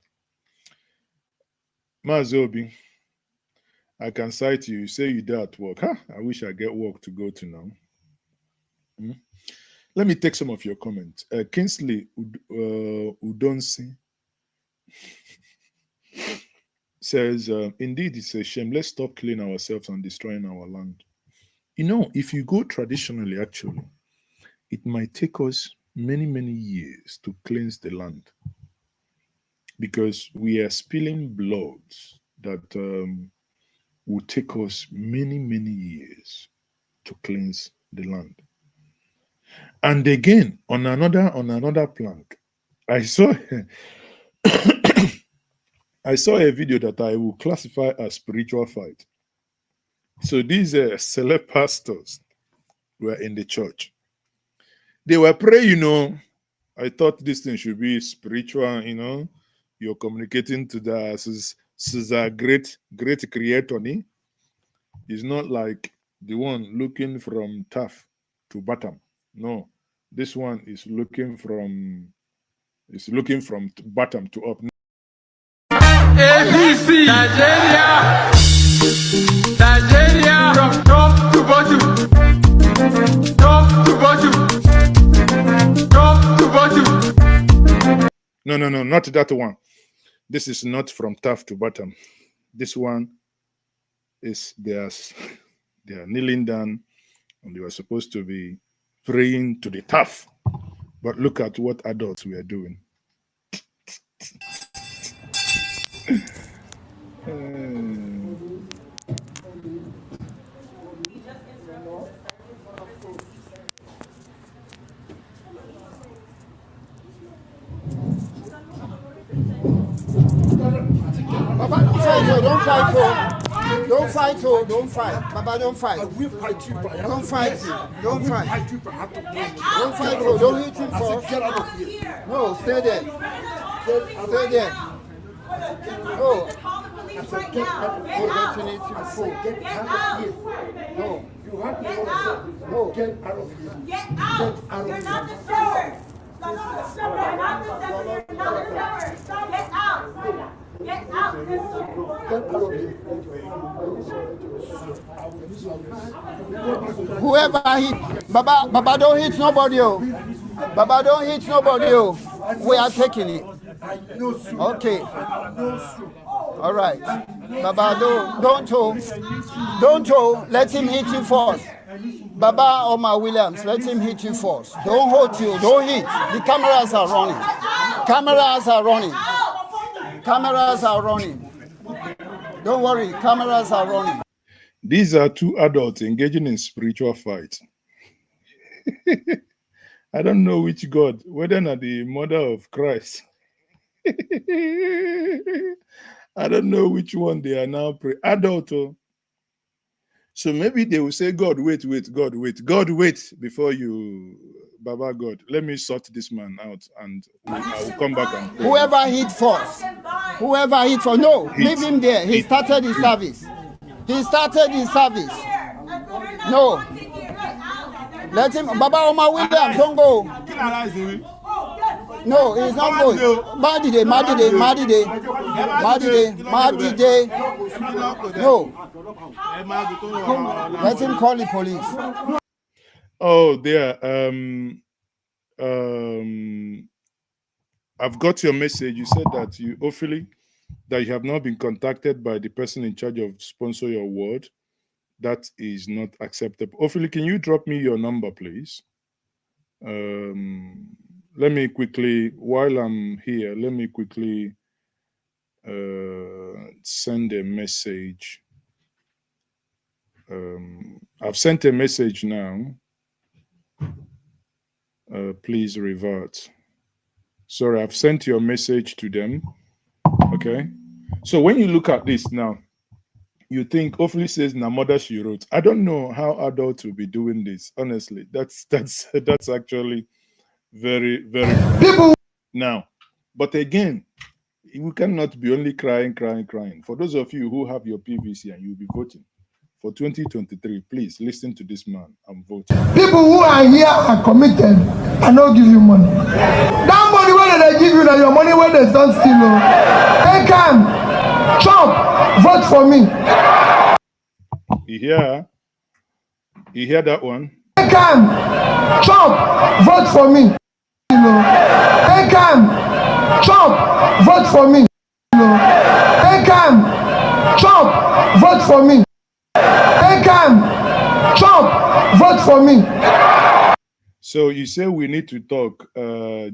Mazobi, I can cite you. You say you there at work. Huh? I wish I get work to go to now. Let me take some of your comments. Kingsley Udonsi says, indeed, it's a shame. Let's stop killing ourselves and destroying our land. You know, if you go traditionally, actually, it might take us many, many years to cleanse the land because we are spilling blood that will take us many, many years to cleanse the land. And again, on another plank, I saw I saw a video that I will classify as spiritual fight. So these select pastors were in the church. They were praying, you know. I thought this thing should be spiritual, you know. You're communicating to the great creator. It's not like the one looking from top to bottom. No, this one is looking from bottom to up. ABC Nigeria from top to bottom, top to bottom, top to bottom. No, not that one. This is not from top to bottom. This one is they are kneeling down and they were supposed to be praying to the top. But look at what adults we are doing. Baba, don't fight, don't fight, don't fight. Baba, don't fight. Don't fight, don't fight. Don't fight, don't hit him first. No, stay there. Stay there. No. Get out. No. You have to get out. No. Get out of here. Get out. You're not the steward. You're not the steward. You're not the steward. Get out. Get out. Get out of here. Whoever hit, Baba don't hit nobody. Baba don't hit nobody. We are taking it. Okay. All right. Baba, don't hold. Let him hit you first. Baba Omar Williams, let him hit you first. Don't hold you. Don't hit. The cameras are running. Cameras are running. Cameras are running. Don't worry. Cameras are running. These are two adults engaging in spiritual fight. I don't know which God, whether not the mother of Christ. I don't know which one they are now praying. Adult. So maybe they will say, God, wait, God, wait before you, Baba God. Let me sort this man out and I will come back and pray. Whoever hit first. No, leave him there. He started his service. No. Let him, Baba Omar Williams, don't go. No, he's not going. Madide. No. Let him call the police. Oh, there. I've got your message. You said that you have not been contacted by the person in charge of sponsor your word. That is not acceptable. Ophelie, can you drop me your number, please? Let me quickly, while I'm here, let me quickly send a message. I've sent a message now. Please revert. Sorry, I've sent your message to them. Okay. So when you look at this now, you think Ophelie says Namoda she wrote. I don't know how adults will be doing this. Honestly, that's actually very, very people now. But again, we cannot be only crying. For those of you who have your PVC and you'll be voting for 2023, please listen to this man and vote. People who are here are committed and not give you money. That money where they give you, that your money where they don't steal. They can chop. vote for me. You hear that one? Ekam, Trump, vote for me. Ekam, Trump, vote for me. Ekam, Trump, vote for me. Ekam, Trump, vote for me. So you say we need to talk,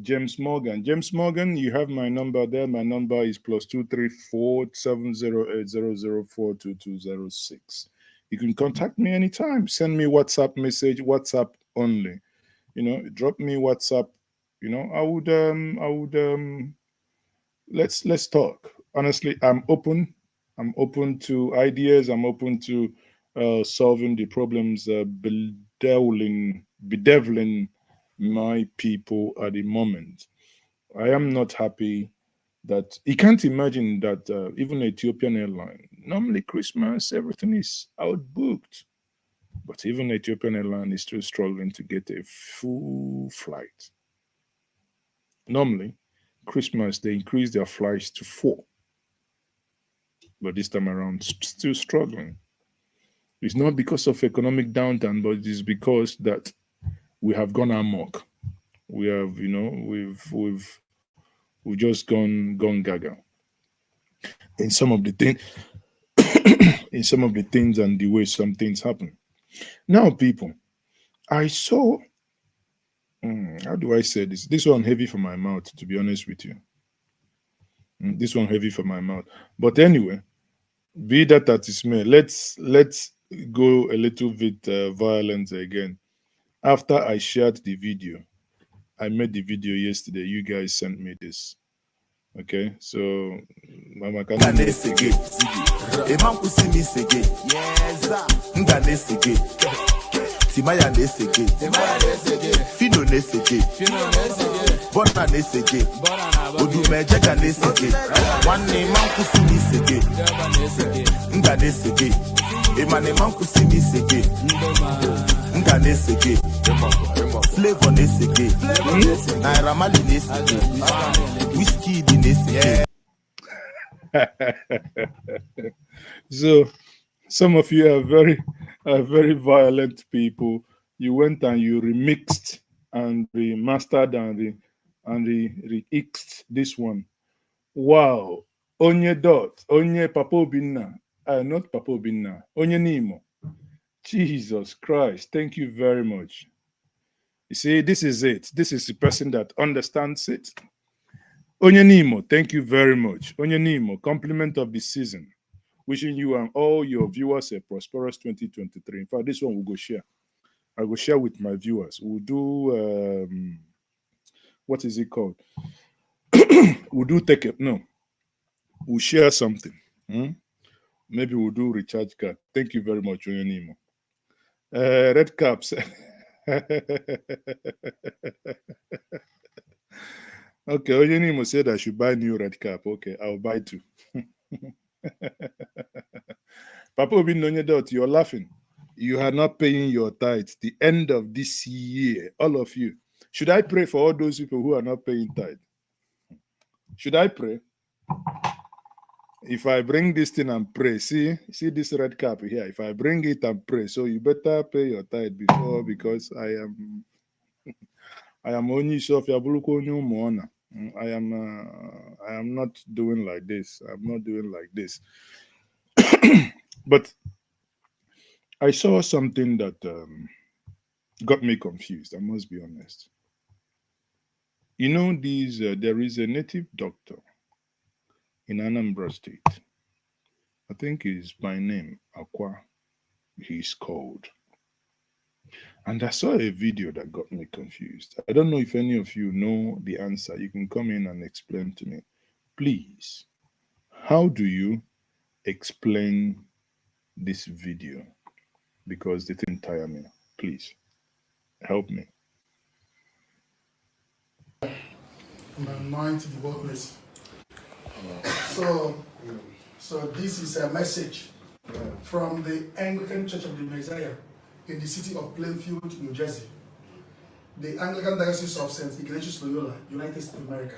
James Morgan. James Morgan, you have my number there. My number is +234 708 004 2206. You can contact me anytime. Send me WhatsApp message, WhatsApp only. You know, drop me WhatsApp. You know, I would let's talk. Honestly, I'm open. I'm open to ideas. I'm open to solving the problems bedeviling my people at the moment. I am not happy that you can't imagine that even Ethiopian airline, normally Christmas, everything is outbooked. But even Ethiopian airline is still struggling to get a full flight. Normally, Christmas, they increase their flights to 4. But this time around, still struggling. It's not because of economic downturn, but it is because that we have gone amok. We have, you know, we've just gone gaga in some of the things, in some of the things and the way some things happen. Now, people, I saw. How do I say this? This one heavy for my mouth, to be honest with you. This one heavy for my mouth. But anyway, be that as it may, let's go a little bit violent again. After I shared the video, I made the video yesterday. You guys sent me this. Okay, so Mama can Timaya nesege, Fino nesege, Bota nesege, Odumejega nesege, Wane mankusi nesege, Nga nesege, Emane mankusi nesege, Nga nesege, Flavor nesege, Naira Mali nesege, Whiskey di nesege. So some of you are very violent people. You went and you remixed and remastered and re-xed this one. Wow. Onye dot. Onye Papa Obinna. Not Papa Obinna. Onye Nimo. Jesus Christ. Thank you very much. You see, this is it. This is the person that understands it. Onye Nimo, thank you very much. Onye Nimo, compliment of the season. Wishing you and all your viewers a prosperous 2023. In fact, this one will go share. I will share with my viewers. We'll do what is it called? We'll do take it. No, we'll share something. Maybe we'll do recharge card. Thank you very much, Onyanimo. Red caps. Okay, Onyanimo said I should buy new red cap. Okay, I'll buy 2. Papa Obinna, you're laughing. You are not paying your tithe. The end of this year, all of you. Should I pray for all those people who are not paying tithe? Should I pray? If I bring this thing and pray, see this red cap here. If I bring it and pray, so you better pay your tithe before, because I am only so I am not doing like this. I'm not doing like this. But I saw something that got me confused. I must be honest. You know, there is a native doctor in Anambra State. I think he's by name Aqua. He's called. And I saw a video that got me confused. I don't know if any of you know the answer. You can come in and explain to me. Please, how do you explain this video? Because it didn't tire me. Please, help me. And anoint the workplace. So this is a message from the Anglican Church of the Messiah in the city of Plainfield, New Jersey. The Anglican Diocese of St. Ignatius Loyola, United States of America,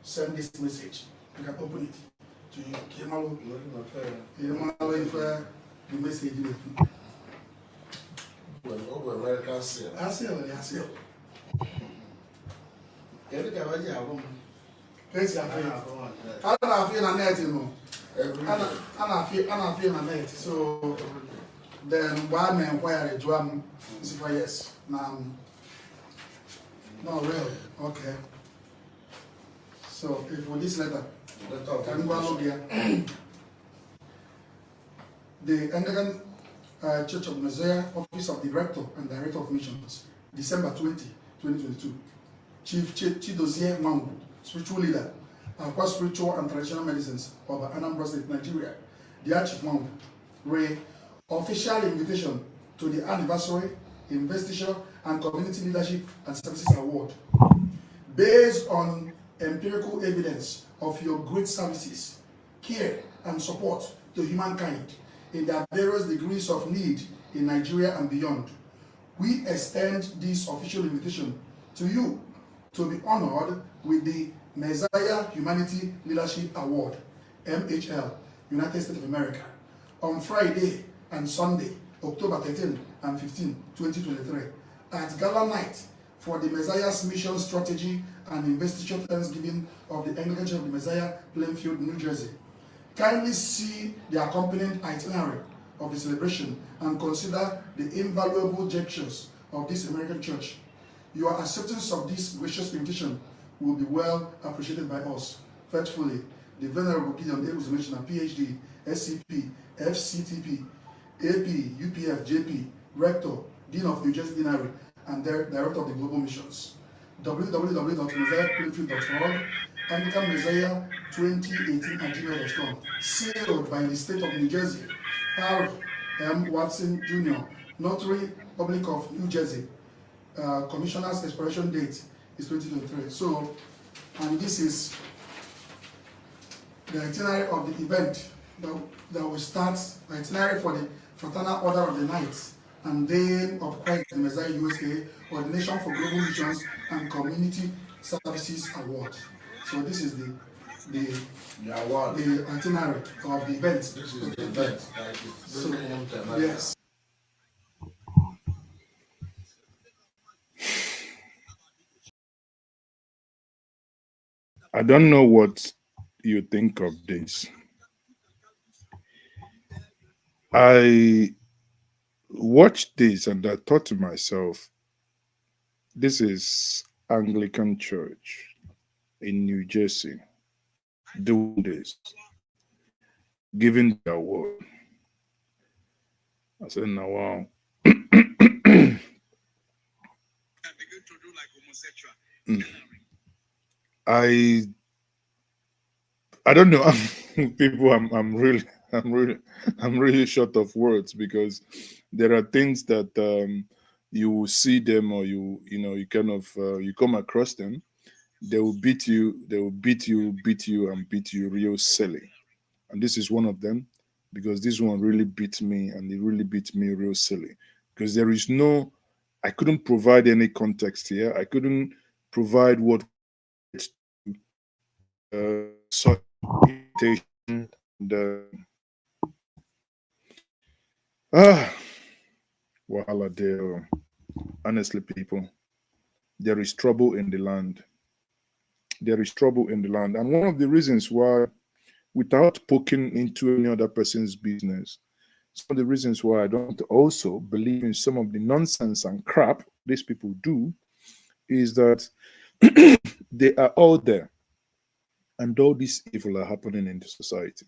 sent this message. You can open it the message. Over American seal. I see. Let's have it. I don't feel a net, you know. I feel a net. So then why me inquire to am for yes. Now no really. Okay. So if for this letter, can go on here. The Anglican Church of Messiah, Office of Director and Director of Missions, December 20, 2022. Chief Chidozie Mangu, spiritual leader, across spiritual and traditional medicines of Anambra State, Nigeria. The Chief Mangu, Ray, official invitation to the anniversary, investiture, and community leadership and services award. Based on empirical evidence of your great services, care, and support to humankind in their various degrees of need in Nigeria and beyond, we extend this official invitation to you to be honored with the Messiah Humanity Leadership Award, MHL, United States of America, on Friday and Sunday, October 13 and 15, 2023, at Gala Night for the Messiah's Mission Strategy and Investiture Thanksgiving of the Anglican Church of the Messiah, Plainfield, New Jersey. Kindly see the accompanying itinerary of the celebration and consider the invaluable gestures of this American church. Your acceptance of this gracious invitation will be well appreciated by us. Faithfully, the Venerable Gideon A. Uzumechina, PhD, SCP, FCTP, AP, UPF, JP, Rector, Dean of New Jersey Deanery, and Director of the Global Missions. www.messiahplainfield.org, Anglican Messiah 2018@gmail.com. Sealed by the State of New Jersey, Harry M. Watson Jr., Notary Public of New Jersey. Commissioner's expiration date is 2023. So, and this is the itinerary of the event that will start, the itinerary for the Fraternal Order of the Knights and Day of Christ the Messiah USA, Ordination for Global Missions and Community Services Award. So this is the award, the itinerary of the event. This is the event. So, yes. I don't know what you think of this. I watched this and I thought to myself, this is Anglican Church in New Jersey doing this, giving the award. I said, now, wow. I don't know. People, I'm really short of words, because there are things that you will see them, or you kind of you come across them. They will beat you, and beat you real silly. And this is one of them, because this one really beat me, and it really beat me real silly, because I couldn't provide any context here. I couldn't provide what such irritation and wahala there. Honestly, people, there is trouble in the land. There is trouble in the land. And one of the reasons why, without poking into any other person's business, some of the reasons why I don't also believe in some of the nonsense and crap these people do is that they are all there, and all this evil are happening in the society.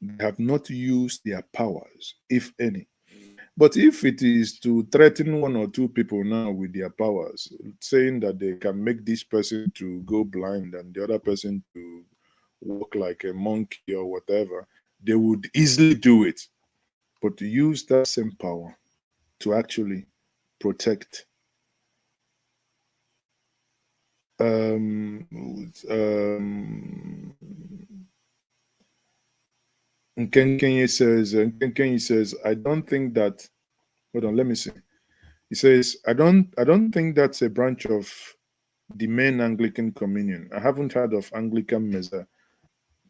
They have not used their powers, if any. But if it is to threaten one or two people now with their powers, saying that they can make this person to go blind and the other person to walk like a monkey or whatever, they would easily do it. But to use that same power to actually protect Nkenye says, I don't think that, hold on, let me see. He says, I don't think that's a branch of the main Anglican communion. I haven't heard of Anglican Messiah.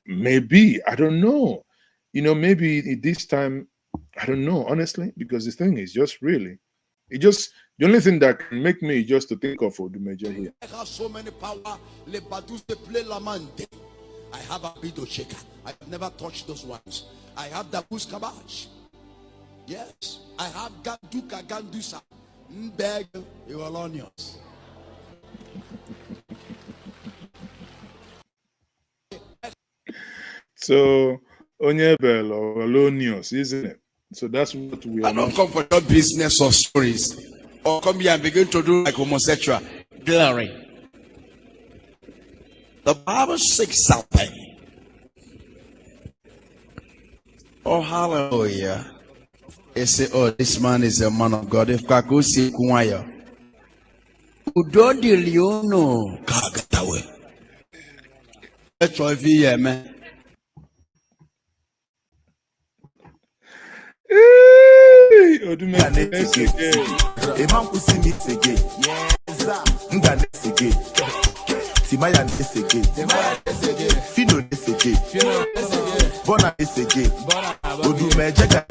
Maybe, I don't know. Maybe this time, I don't know, honestly, because the thing is just really, the only thing that can make me just to think of Odumeja here. I have so many power. Le Badus de play Lamante. I have a bit of shaker. I've never touched those ones. I have the Bus Kabash. Yes. I have Ganduka Gandusa. Mbeg Iwalonios. So, Onyebel or Alonius, isn't it? So that's what we are. I don't come for your business or stories. Or come here and begin to do like homosexual. Glory. The Bible says something. Oh, hallelujah. They say, oh, this man is a man of God. If Kakusi Kuwaya. Udodi Liono Kagatawe. That's why we are, man. Timaya Nesege, Fino Nesege, Bona Nesege, Odumejeka,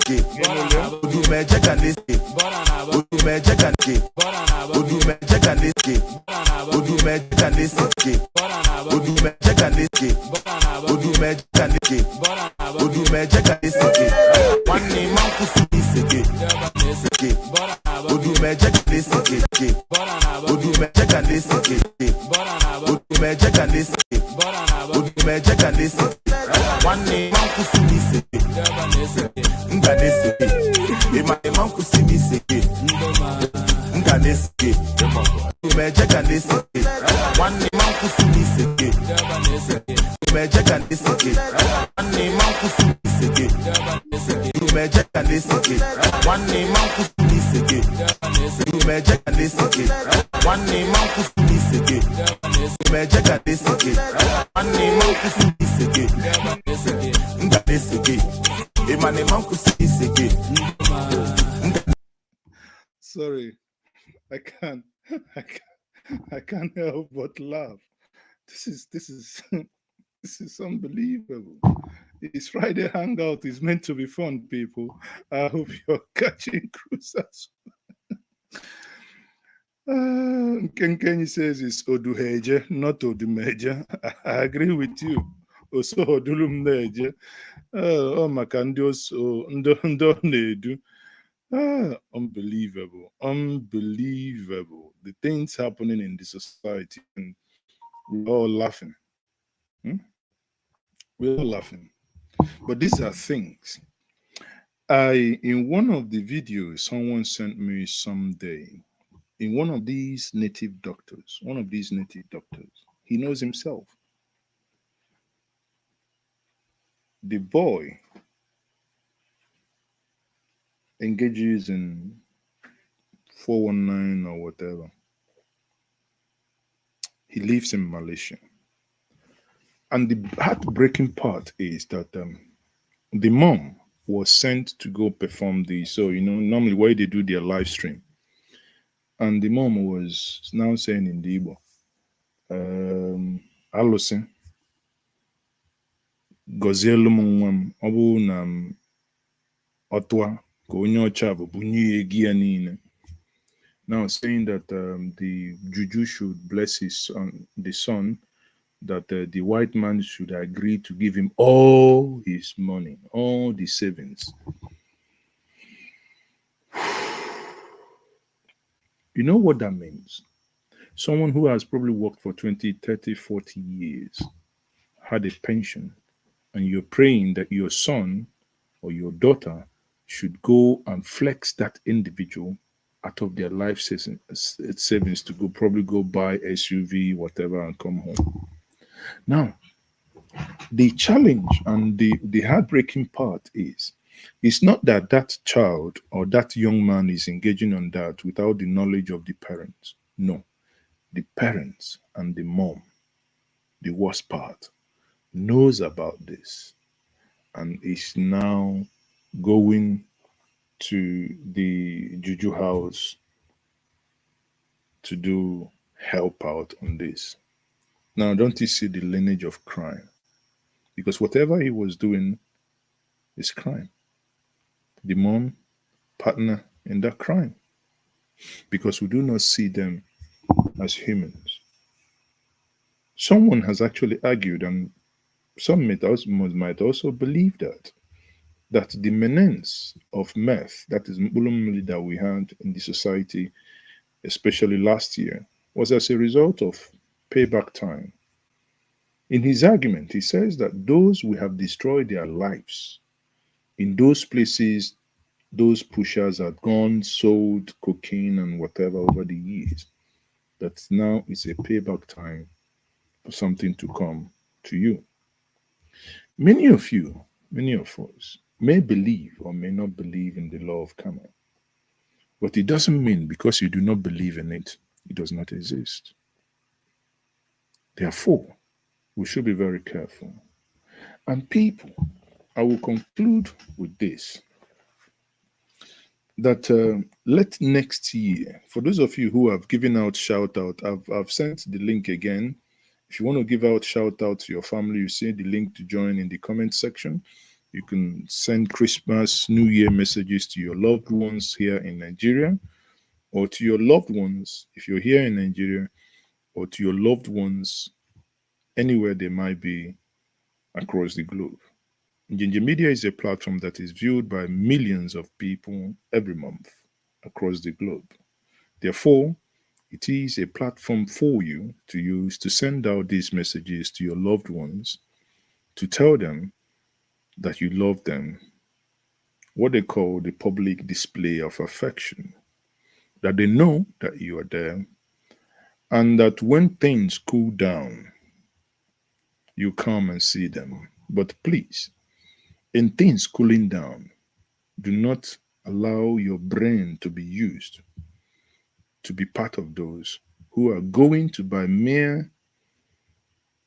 Odumejeka Nesege, Odumejeka Nesege, Odumejeka Nesege, Odumejeka Nesege, Odumejeka Nesege, Odumejeka Nesege, Odumejeka Nesege, one name Mankusi Nesege, Odumejeka Nesege, Odumejeka Nesege, Odumejeka Nesege, Odumejeka Nesege, one name Mankusi Nesege, Nga Nesege, Ema Mankusi Nesege, Nga Nesege, Odumejeka Nesege, one name Mankusi Nesege, Odumejeka Nesege, one name Mankusi Nesege, Odumejeka Nesege, one name Mankusi Nesege, Odumejeka Nesege, one name Mankusi Nesege, Odumejeka Nesege, one name Mankusi Nesege, Nga Nesege, Ema Mankusi Nesege. Sorry, I can't, I can't help but laugh. This is this is unbelievable. It's Friday Hangout. It's meant to be fun, people. I hope you're catching cruisers. Kenkenyi says it's Oduheje, not Odumeja. I agree with you. Also, Odulumneje. Oh, Makandios, Ndo Nedu. Unbelievable. Unbelievable. The things happening in the society, and we're all laughing. We're all laughing. But these are things. In one of the videos someone sent me someday, in one of these native doctors, he knows himself. The boy engages in 419 or whatever. He lives in Malaysia. And the heartbreaking part is that the mom was sent to go perform this. So, normally why they do their live stream. And the mom was now saying in the Igbo, Alụsị, gọzielu m nwa m, ọ bụrụ na m ọtụa ka onye ọcha bụ bunye ya ego ya niile. Now saying that the juju should bless his son, the son, that the white man should agree to give him all his money, all the savings. You know what that means? Someone who has probably worked for 20, 30, 40 years, had a pension, and you're praying that your son or your daughter should go and flex that individual out of their life savings to probably go buy SUV, whatever, and come home. Now, the challenge and the heartbreaking part is, it's not that that child or that young man is engaging on that without the knowledge of the parents. No, the parents and the mom, the worst part, knows about this and is now going to the juju house to do help out on this. Now, don't you see the lineage of crime? because whatever he was doing is crime. The mom partner in that crime, because we do not see them as humans. Someone has actually argued, and some might also believe that the menace of meth, that is Mbulumili, that we had in the society, especially last year, was as a result of payback time. In his argument, he says that those who have destroyed their lives in those places, those pushers had gone, sold cocaine and whatever over the years, that now is a payback time for something to come to you. Many of you, many of us, may believe or may not believe in the law of karma. But it doesn't mean because you do not believe in it, it does not exist. Therefore, we should be very careful. And people, I will conclude with this, that let next year, for those of you who have given out shout out, I've sent the link again. If you want to give out shout out to your family, you see the link to join in the comment section. You can send Christmas, New Year messages to your loved ones here in Nigeria, or to your loved ones if you're here in Nigeria, or to your loved ones anywhere they might be across the globe. Njenje Media is a platform that is viewed by millions of people every month across the globe. Therefore, it is a platform for you to use to send out these messages to your loved ones, to tell them that you love them, what they call the public display of affection, that they know that you are there, and that when things cool down, you come and see them. But please, in things cooling down, do not allow your brain to be used to be part of those who are going to, by mere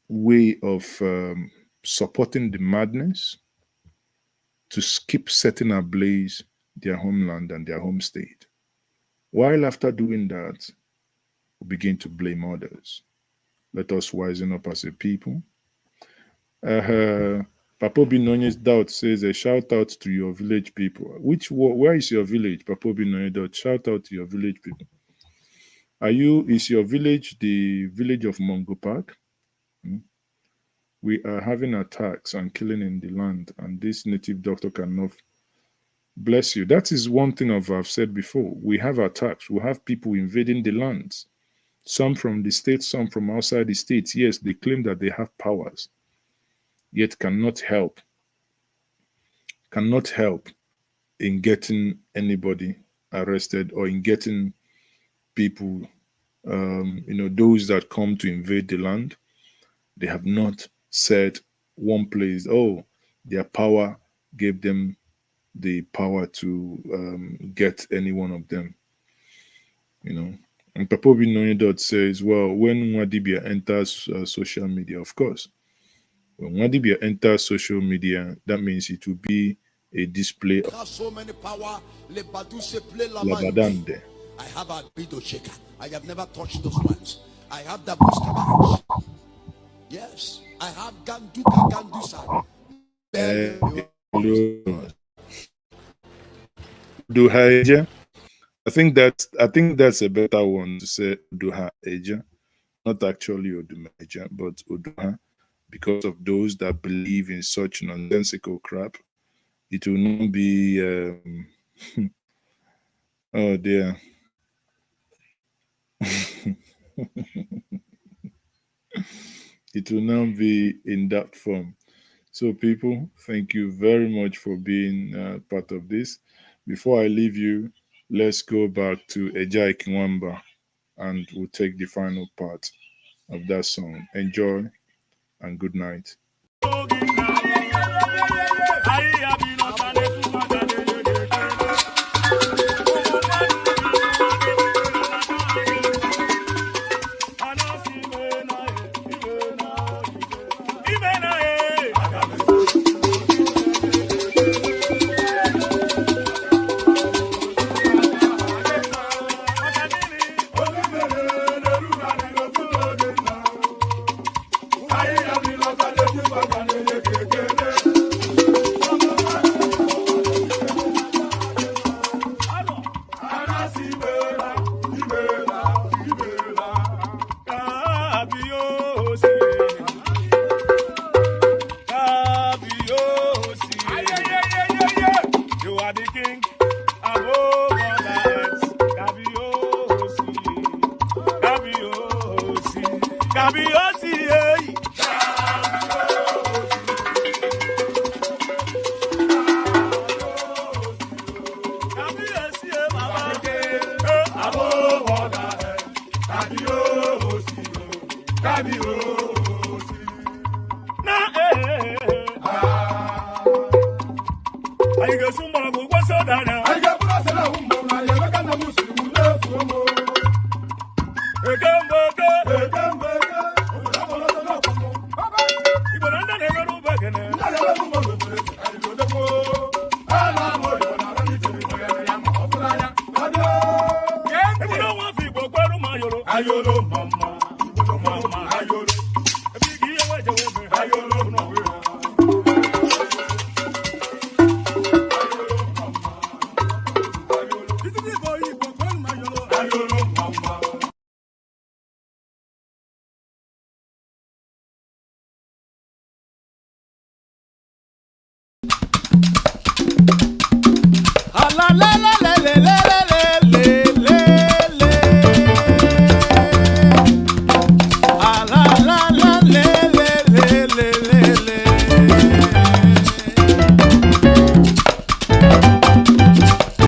way of supporting the madness, to keep setting ablaze their homeland and their home state. While after doing that, we begin to blame others. Let us wisen up as a people. Papa Binonye's doubt says a shout out to your village people. Where is your village, Papa Binonye doubt? Shout out to your village people. Is your village the village of Mongo Park? We are having attacks and killing in the land, and this native doctor cannot bless you. That is one thing I've said before. We have attacks. We have people invading the lands. Some from the states, some from outside the states. Yes, they claim that they have powers, yet cannot help in getting anybody arrested or in getting people, those that come to invade the land. They have not said one place, oh, their power gave them the power to get any one of them, And Papa Binonye says, well, when Nwadibia enters social media, of course, when Nwadibia enters social media, that means it will be a display of so many power. Labadande. I have a Bido shaker. I have never touched those ones. I have the Buskabans. Yes, I have Ganduka Gandusa. Duha Eja. I think that's a better one to say Duha Eja, not actually Odumeja, but Uduha, because of those that believe in such nonsensical crap. It will not be oh dear. It will now be in that form. So people, thank you very much for being part of this. Before I leave you, let's go back to Ejai Kinwamba and we'll take the final part of that song. Enjoy and good night. I Ayolo mama,